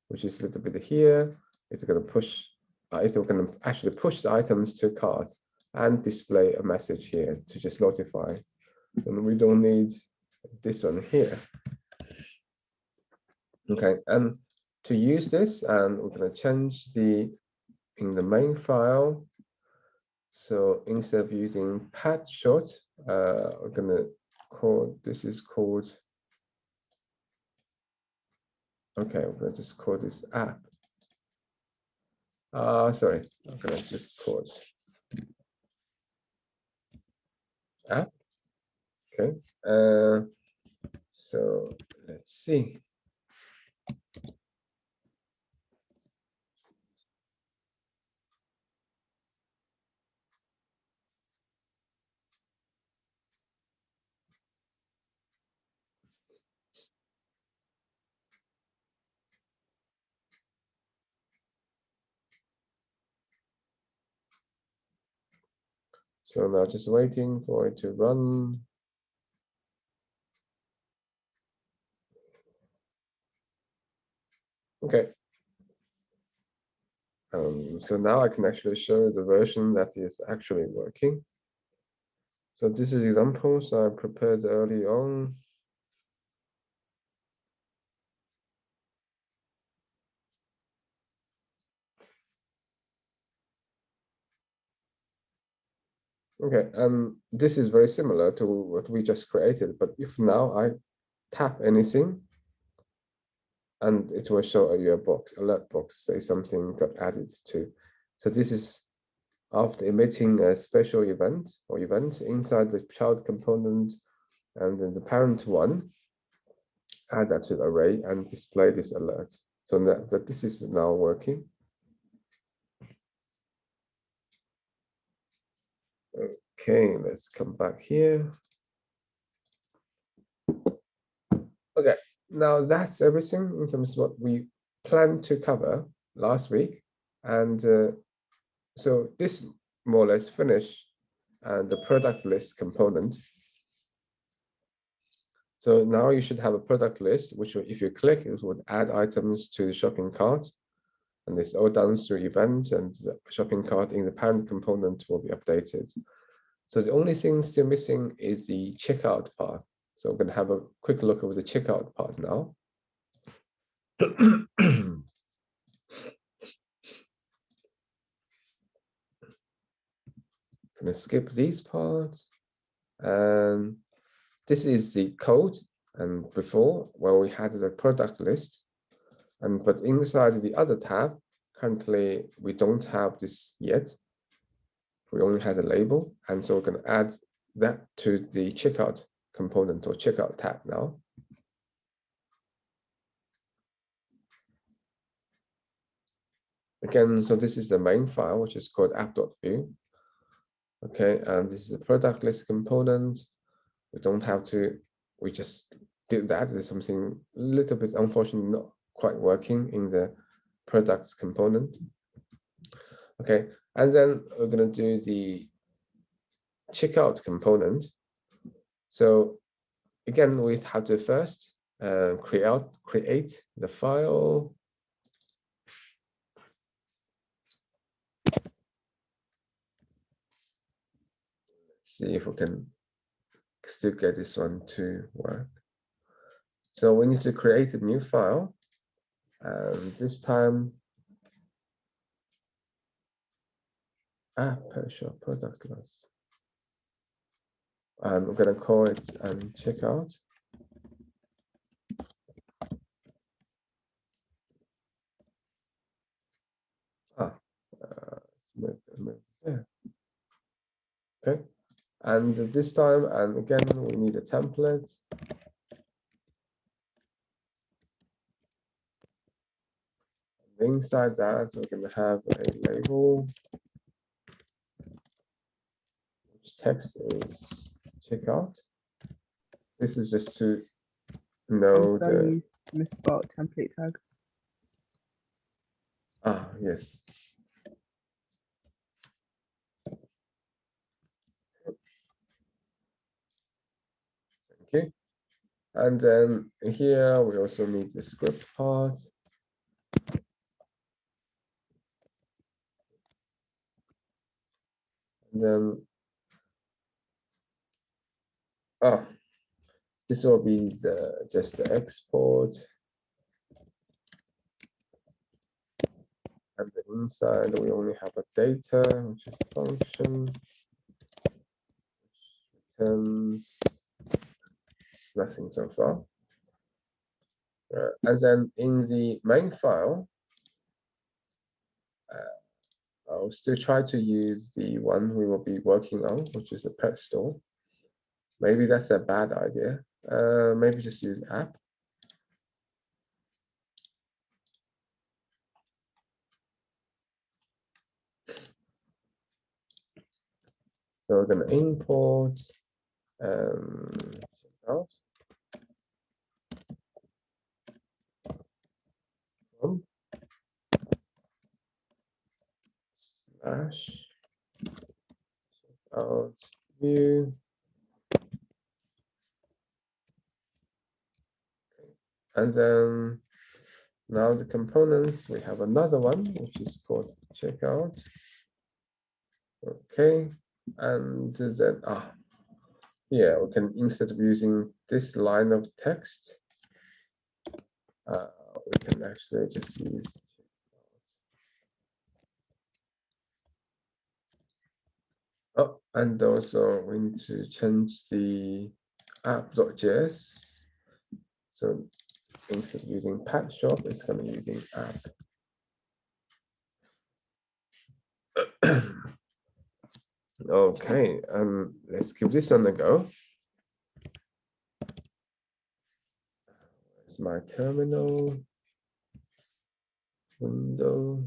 which is a little bit here. It's going to push, it's going to actually push the items to cart and display a message here to just notify. And we don't need this one here. Okay, and to use this, and we're going to change in the main file. So instead of using pad short, we're going to call, this is called, okay, we're going to just call this app. Sorry, I'm going to just call it app. Okay, so let's see. So now just waiting for it to run. Okay. So now I can actually show the version that is actually working. So this is examples I prepared early on. Okay, this is very similar to what we just created, but if now I tap anything, and it will show a box, alert box, say something got added to. So this is after emitting a special event or event inside the child component, and then the parent one, add that to the array and display this alert. So that this is now working. Okay, let's come back here. Okay, now that's everything in terms of what we planned to cover last week. And so this more or less finished the product list component. So now you should have a product list, which if you click, it would add items to the shopping cart. And it's all done through event, and the shopping cart in the parent component will be updated. So the only thing still missing is the checkout part. So we're going to have a quick look over the checkout part now. Going to skip these parts. And this is the code. And before, where we had the product list. But inside the other tab, currently we don't have this yet. We only had a label. And so we're going to add that to the checkout component or checkout tab now. Again, so this is the main file, which is called app.view. Okay, and this is the product list component. We don't have to, we just did that. There's something a little bit unfortunately not quite working in the products component. Okay, and then we're going to do the checkout component. So again, we have to first create the file. Let's see if we can still get this one to work. So we need to create a new file, and this time app shop product list. And we're going to call it checkout. Yeah. Okay, and this time, and again, we need a template. Inside that, we're going to have a label. Which text is checkout. This is just to know You misspelled template tag. Yes. Thank you. And then here we also need the script part. And then this will be just the export. And the inside we only have a data, which is a function, which returns nothing so far. And then in the main file, I'll still try to use the one we will be working on, which is the pet store. Maybe that's a bad idea. Maybe just use app. So we're going to import checkout from slash checkout view. And then now the components, we have another one, which is called checkout. Okay, and then yeah, we can, instead of using this line of text, we can actually just use Oh, and also we need to change the app.js. So instead of using pet shop, it's going to be using app. Okay, let's give this one a go. It's my terminal window.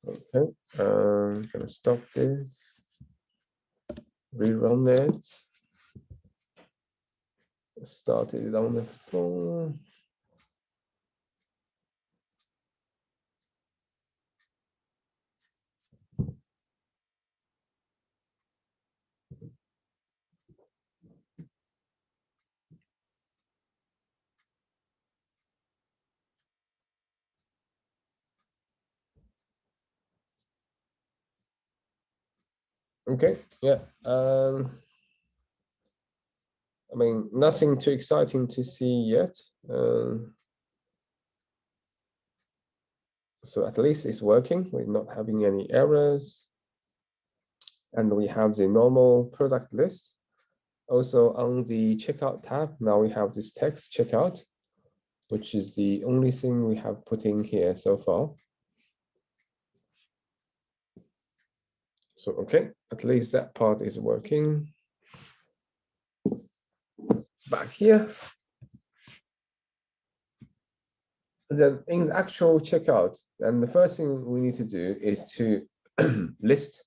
Okay, I'm gonna stop this, rerun it, start it on the phone. Okay, yeah. I mean, nothing too exciting to see yet. So at least it's working. We're not having any errors. And we have the normal product list. Also on the checkout tab, now we have this text checkout, which is the only thing we have put in here so far. So, okay, at least that part is working. Back here. Then in the actual checkout, and the first thing we need to do is to list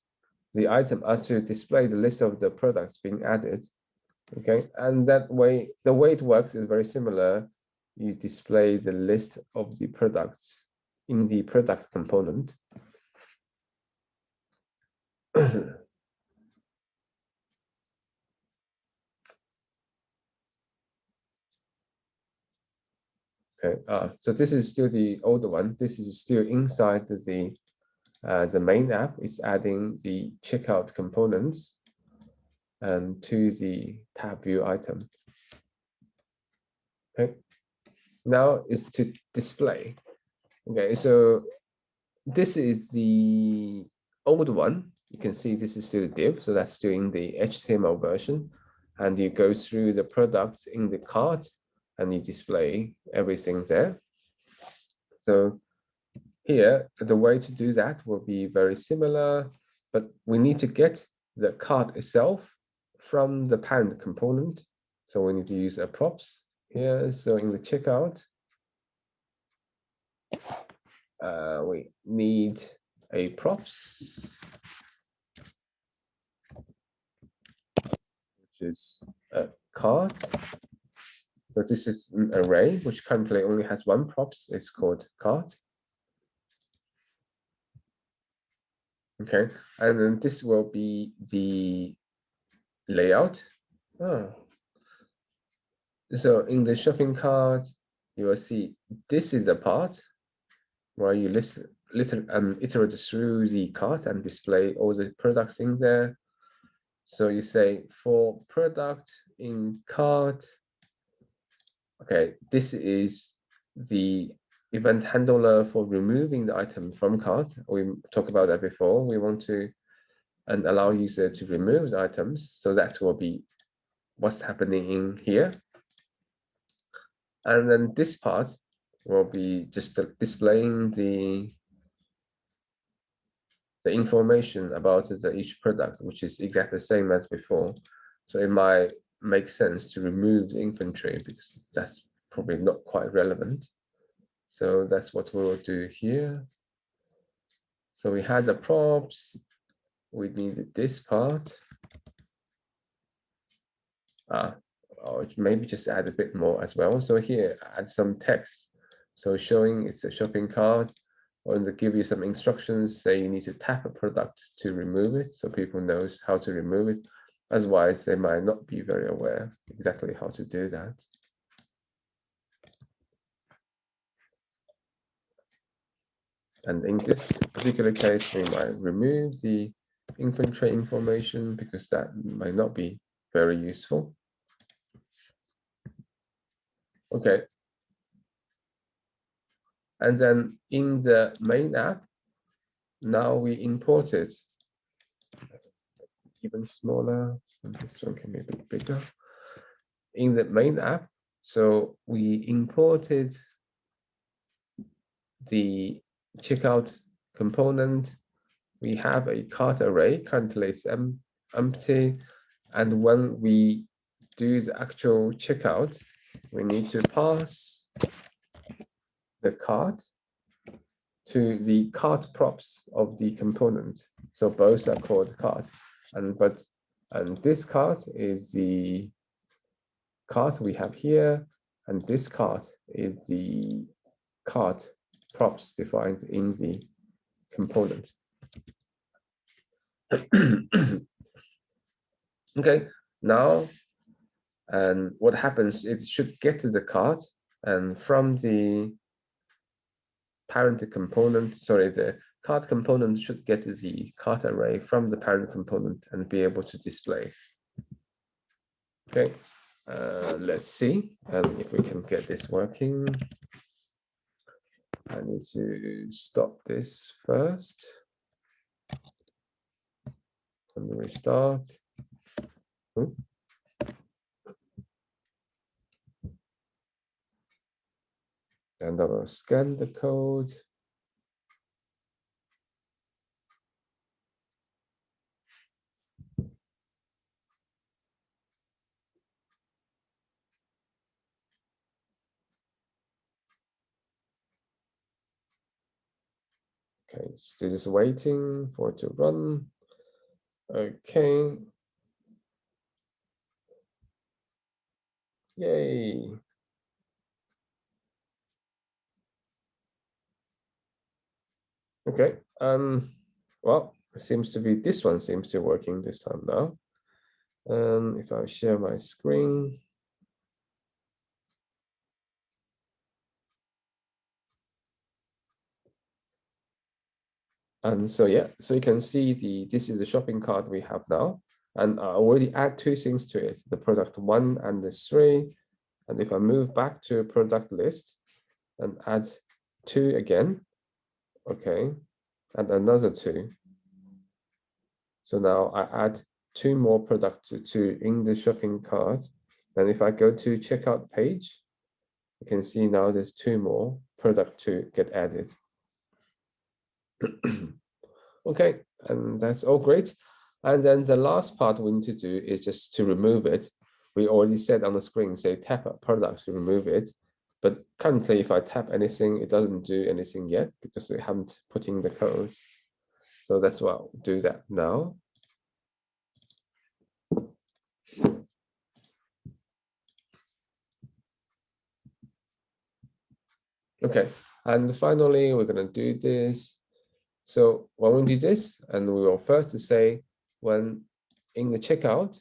the item as to display the list of the products being added. Okay, and that way, the way it works is very similar. You display the list of the products in the product component. Okay, so this is still the older one. This is still inside the main app. It's adding the checkout components and to the tab view item. Okay, now is to display. Okay, so this is the old one. You can see this is still a div, so that's still in the HTML version. And you go through the products in the cart and you display everything there. So here, the way to do that will be very similar, but we need to get the cart itself from the parent component. So we need to use a props here. So in the checkout, we need a props, which is a cart. So this is an array which currently only has one props. It's called cart. Okay, and then this will be the layout. Oh. So in the shopping cart, you will see this is the part where you iterate through the cart and display all the products in there. So you say for product in cart. Okay, this is the event handler for removing the item from cart. We talked about that before. We want to allow user to remove the items. So that will be what's happening in here. And then this part will be just displaying the information about each product, which is exactly the same as before. So it might make sense to remove the inventory because that's probably not quite relevant. So that's what we will do here. So we had the props. We needed this part. Or maybe just add a bit more as well. So here, add some text. So showing it's a shopping cart, or to give you some instructions, say you need to tap a product to remove it, so people knows how to remove it. Otherwise, they might not be very aware exactly how to do that. And in this particular case, we might remove the inventory information because that might not be very useful. Okay. And then in the main app, now we imported even smaller, and this one can be a bit bigger. In the main app, so we imported the checkout component. We have a cart array, currently it's empty. And when we do the actual checkout, we need to pass the cart to the cart props of the component. So both are called cart. And this cart is the cart we have here, and this cart is the cart props defined in the component. Okay, now, and what happens, it should get to the cart, and from the parent component, sorry, the cart component should get to the cart array from the parent component and be able to display. Okay, let's see if we can get this working. I need to stop this first and restart. And I will scan the code. Okay, still just waiting for it to run. Okay. Yay. Okay, well, it seems to be, this one seems to be working this time now. If I share my screen. And so, yeah, so you can see this is the shopping cart we have now. And I already add two things to it, the product 1 and the 3. And if I move back to product list and add 2 again, okay, and another 2. So now I add 2 more products to in the shopping cart. And if I go to checkout page, you can see now there's 2 more product to get added. Okay, and that's all great. And then the last part we need to do is just to remove it. We already said on the screen, say tap a product to remove it. But currently, if I tap anything, it doesn't do anything yet because we haven't put in the code. So that's why I'll do that now. Okay, and finally, we're going to do this. So when we do this, and we will first say when in the checkout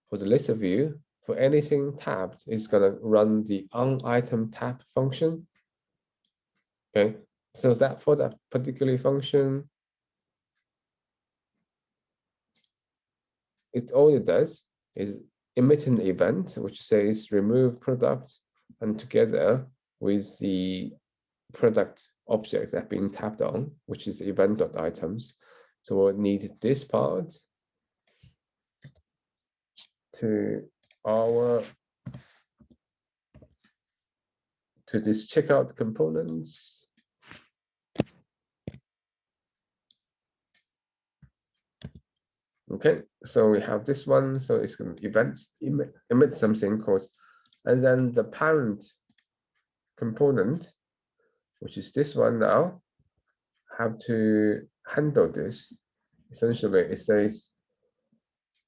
for the list view, for anything tabbed, it's going to run the onItem tab function. Okay, so that for that particular function, all it does is emit an event which says remove product, and together with the product object that being tapped on, which is event.items. So we'll need this part to this checkout components. Okay, so we have this one. So it's going to emit something called, and then the parent component, which is this one now, have to handle this. Essentially, it says,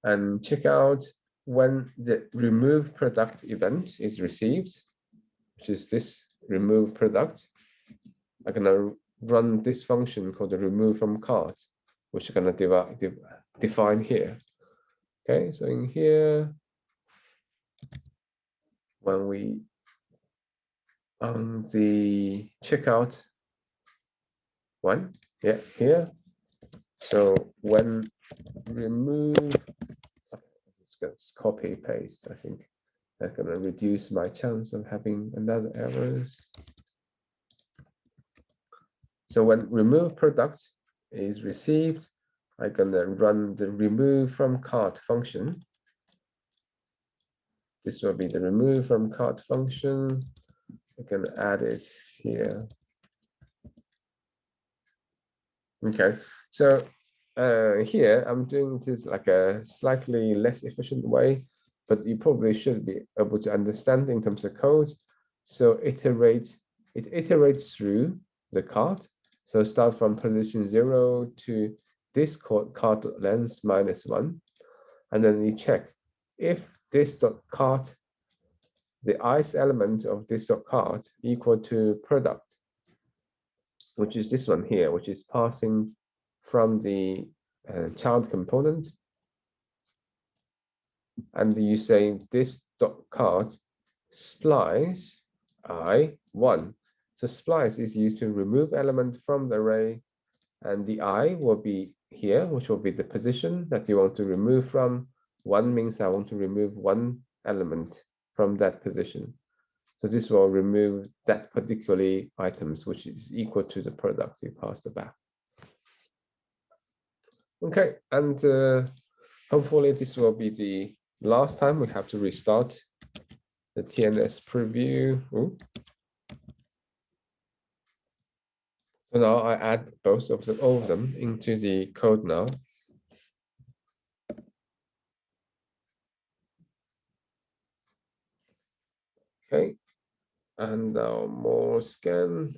and check out when the remove product event is received, which is this remove product. I'm gonna run this function called the remove from cart, which I'm gonna define here. Okay, so in here, when we on the checkout one, yeah, here. So when remove, let's copy paste. I think that's gonna reduce my chance of having another errors. So when remove product is received, I'm gonna run the remove from cart function. This will be the remove from cart function. I'm gonna add it here. Okay, so here I'm doing this like a slightly less efficient way, but you probably should be able to understand in terms of code. So it iterates through the cart. So start from position 0 to this cart length -1, and then you check if this dot cart, the ith element of this dot cart equal to product, which is this one here, which is passing from the child component. And you say this dot cart splice I1. So splice is used to remove element from the array, and the I will be here, which will be the position that you want to remove from. 1 means I want to remove one element from that position. So this will remove that particular items, which is equal to the product you passed back. Okay, and hopefully this will be the last time we have to restart the TNS preview. Ooh. So now I add both of them, all of them into the code now. Okay, and now more scan.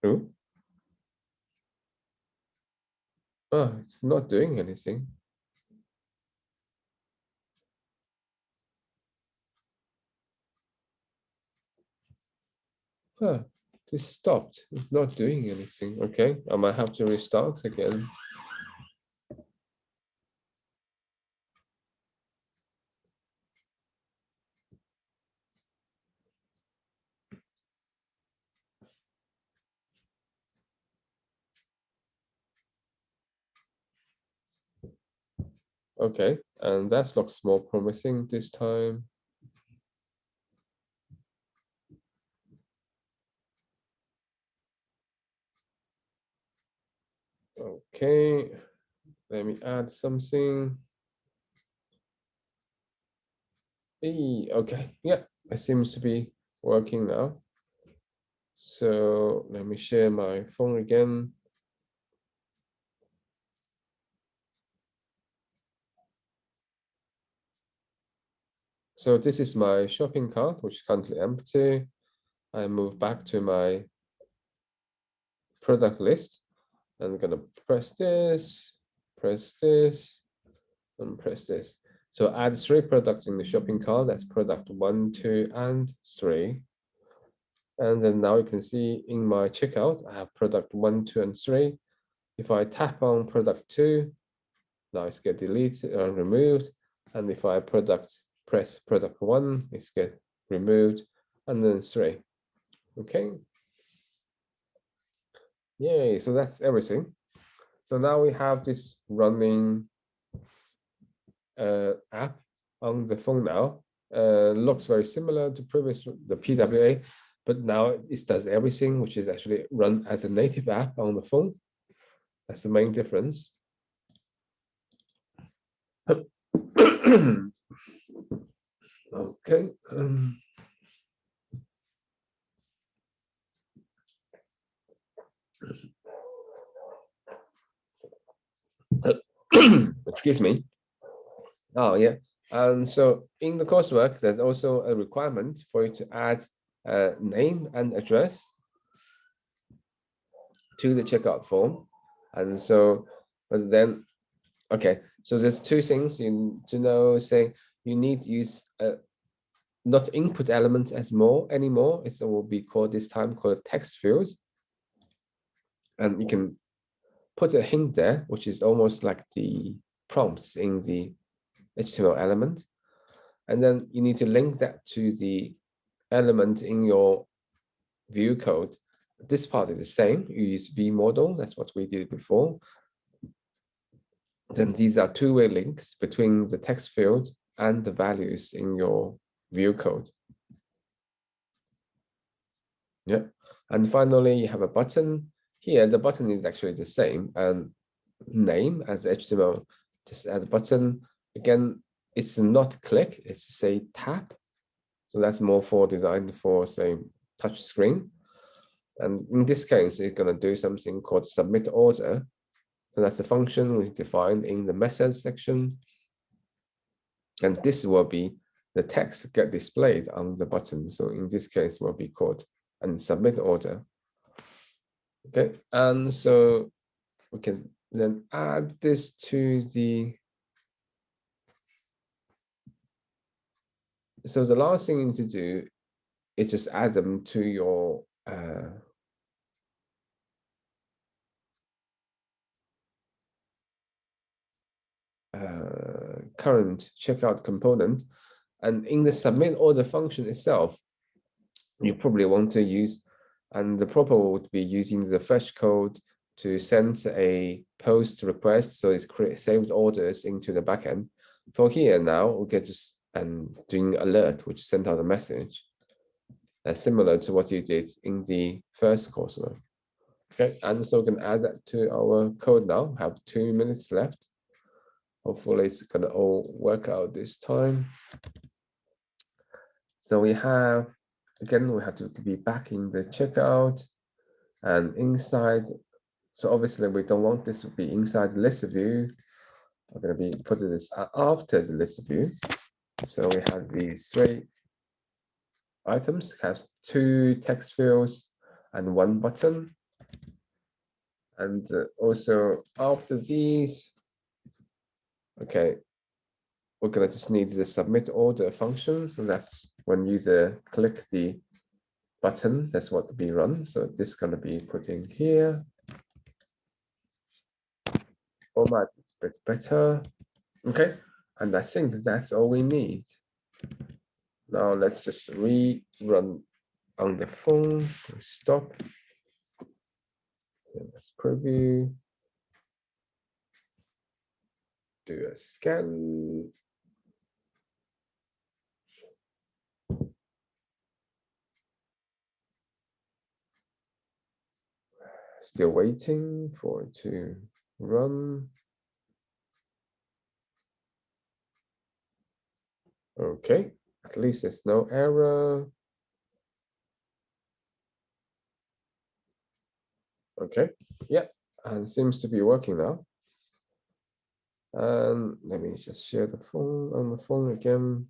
Ooh. Oh, it's not doing anything. Huh, this stopped. It's not doing anything. Okay, I might have to restart again. Okay, and that looks more promising this time. Okay, let me add something. Hey, okay, yeah, it seems to be working now. So let me share my phone again. So this is my shopping cart, which is currently empty. I move back to my product list. I'm gonna press this, and press this. So add 3 products in the shopping cart. That's product 1, 2, and 3. And then now you can see in my checkout, I have product 1, 2, and 3. If I tap on product 2, now it's get deleted or removed. And if I press product 1, it's get removed, and then 3. Okay. Yay, so that's everything. So now we have this running app on the phone now. Looks very similar to previous, the PWA, but now it does everything, which is actually run as a native app on the phone. That's the main difference. Okay. Excuse me. Oh, yeah. And so in the coursework, there's also a requirement for you to add a name and address to the checkout form. And so, but then, okay, so there's 2 things you need to know. Say you need to use not input elements as anymore. It will be called this time called text field. And you can put a hint there, which is almost like the prompts in the HTML element. And then you need to link that to the element in your view code. This part is the same. You use vModel. That's what we did before. Then these are 2-way links between the text field and the values in your view code. Yeah, and finally you have a button. Here the button is actually the same, and name as HTML, just add a button. Again, it's not click, it's say tap. So that's more for designed for say touch screen. And in this case, it's going to do something called submit order. So that's the function we defined in the message section. And this will be the text get displayed on the button. So in this case, will be called and submit order. Okay, and so we can then add this to the. So the last thing you need to do is just add them to your current checkout component. And in the submit order function itself, you probably want to use, and the proper would be using the fetch code to send a post request. So it's create saved orders into the backend. For here now, we can just doing alert, which sent out a message. Similar to what you did in the first coursework. Okay, and so we can add that to our code now. Have 2 minutes left. Hopefully it's gonna all work out this time. So we have, again, we have to be back in the checkout and inside. So obviously we don't want this to be inside the list view. We're gonna be putting this after the list view. So we have these 3 items, has 2 text fields and 1 button. And also after these, okay, we're gonna just need the submit order function. So that's when user click the button, that's what will be run. So this is gonna be put in here. Format is a bit better. Okay, and I think that's all we need. Now let's just rerun on the phone. Stop. Let's preview. Do a scan. Still waiting for it to run. Okay, at least there's no error. Okay, yeah, and seems to be working now. And let me just share the phone on the phone again.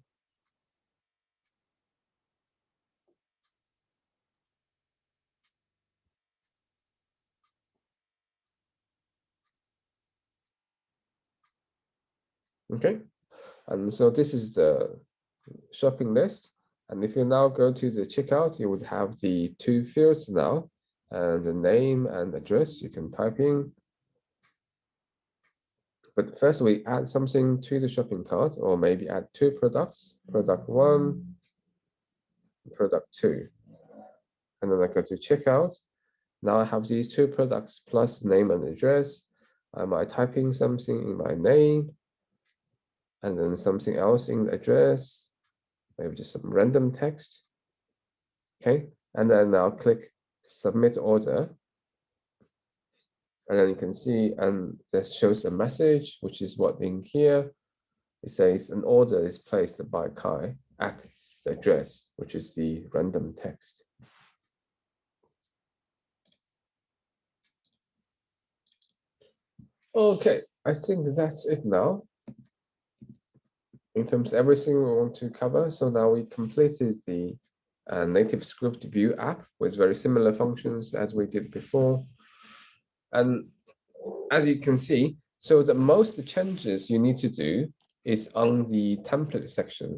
Okay, and so this is the shopping list. And if you now go to the checkout, you would have the 2 fields now, and the name and address you can type in. But first we add something to the shopping cart, or maybe add 2 products, product 1, product 2. And then I go to checkout. Now I have these 2 products plus name and address. Am I typing something in my name? And then something else in the address, maybe just some random text. Okay, and then now click submit order. And then you can see, and this shows a message, which is what in here. It says an order is placed by Kai at the address, which is the random text. Okay, I think that's it now. In terms of everything we want to cover. So now we completed the NativeScript view app with very similar functions as we did before. And as you can see, so the most changes you need to do is on the template section.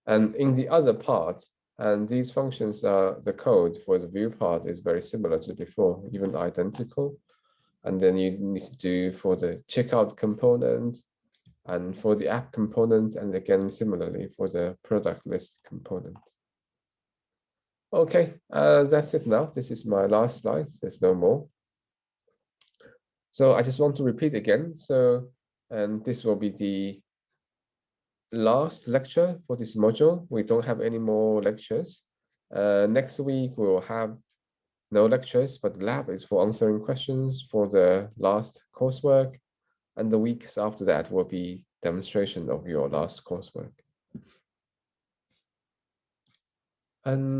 And in the other part, and these functions are the code for the view part is very similar to before, even identical. And then you need to do for the checkout component and for the app component, and again, similarly for the product list component. Okay, that's it now. This is my last slide. There's no more. So I just want to repeat again. So, and this will be the last lecture for this module. We don't have any more lectures. Next week we'll have no lectures, but the lab is for answering questions for the last coursework. And the weeks after that will be demonstration of your last coursework. And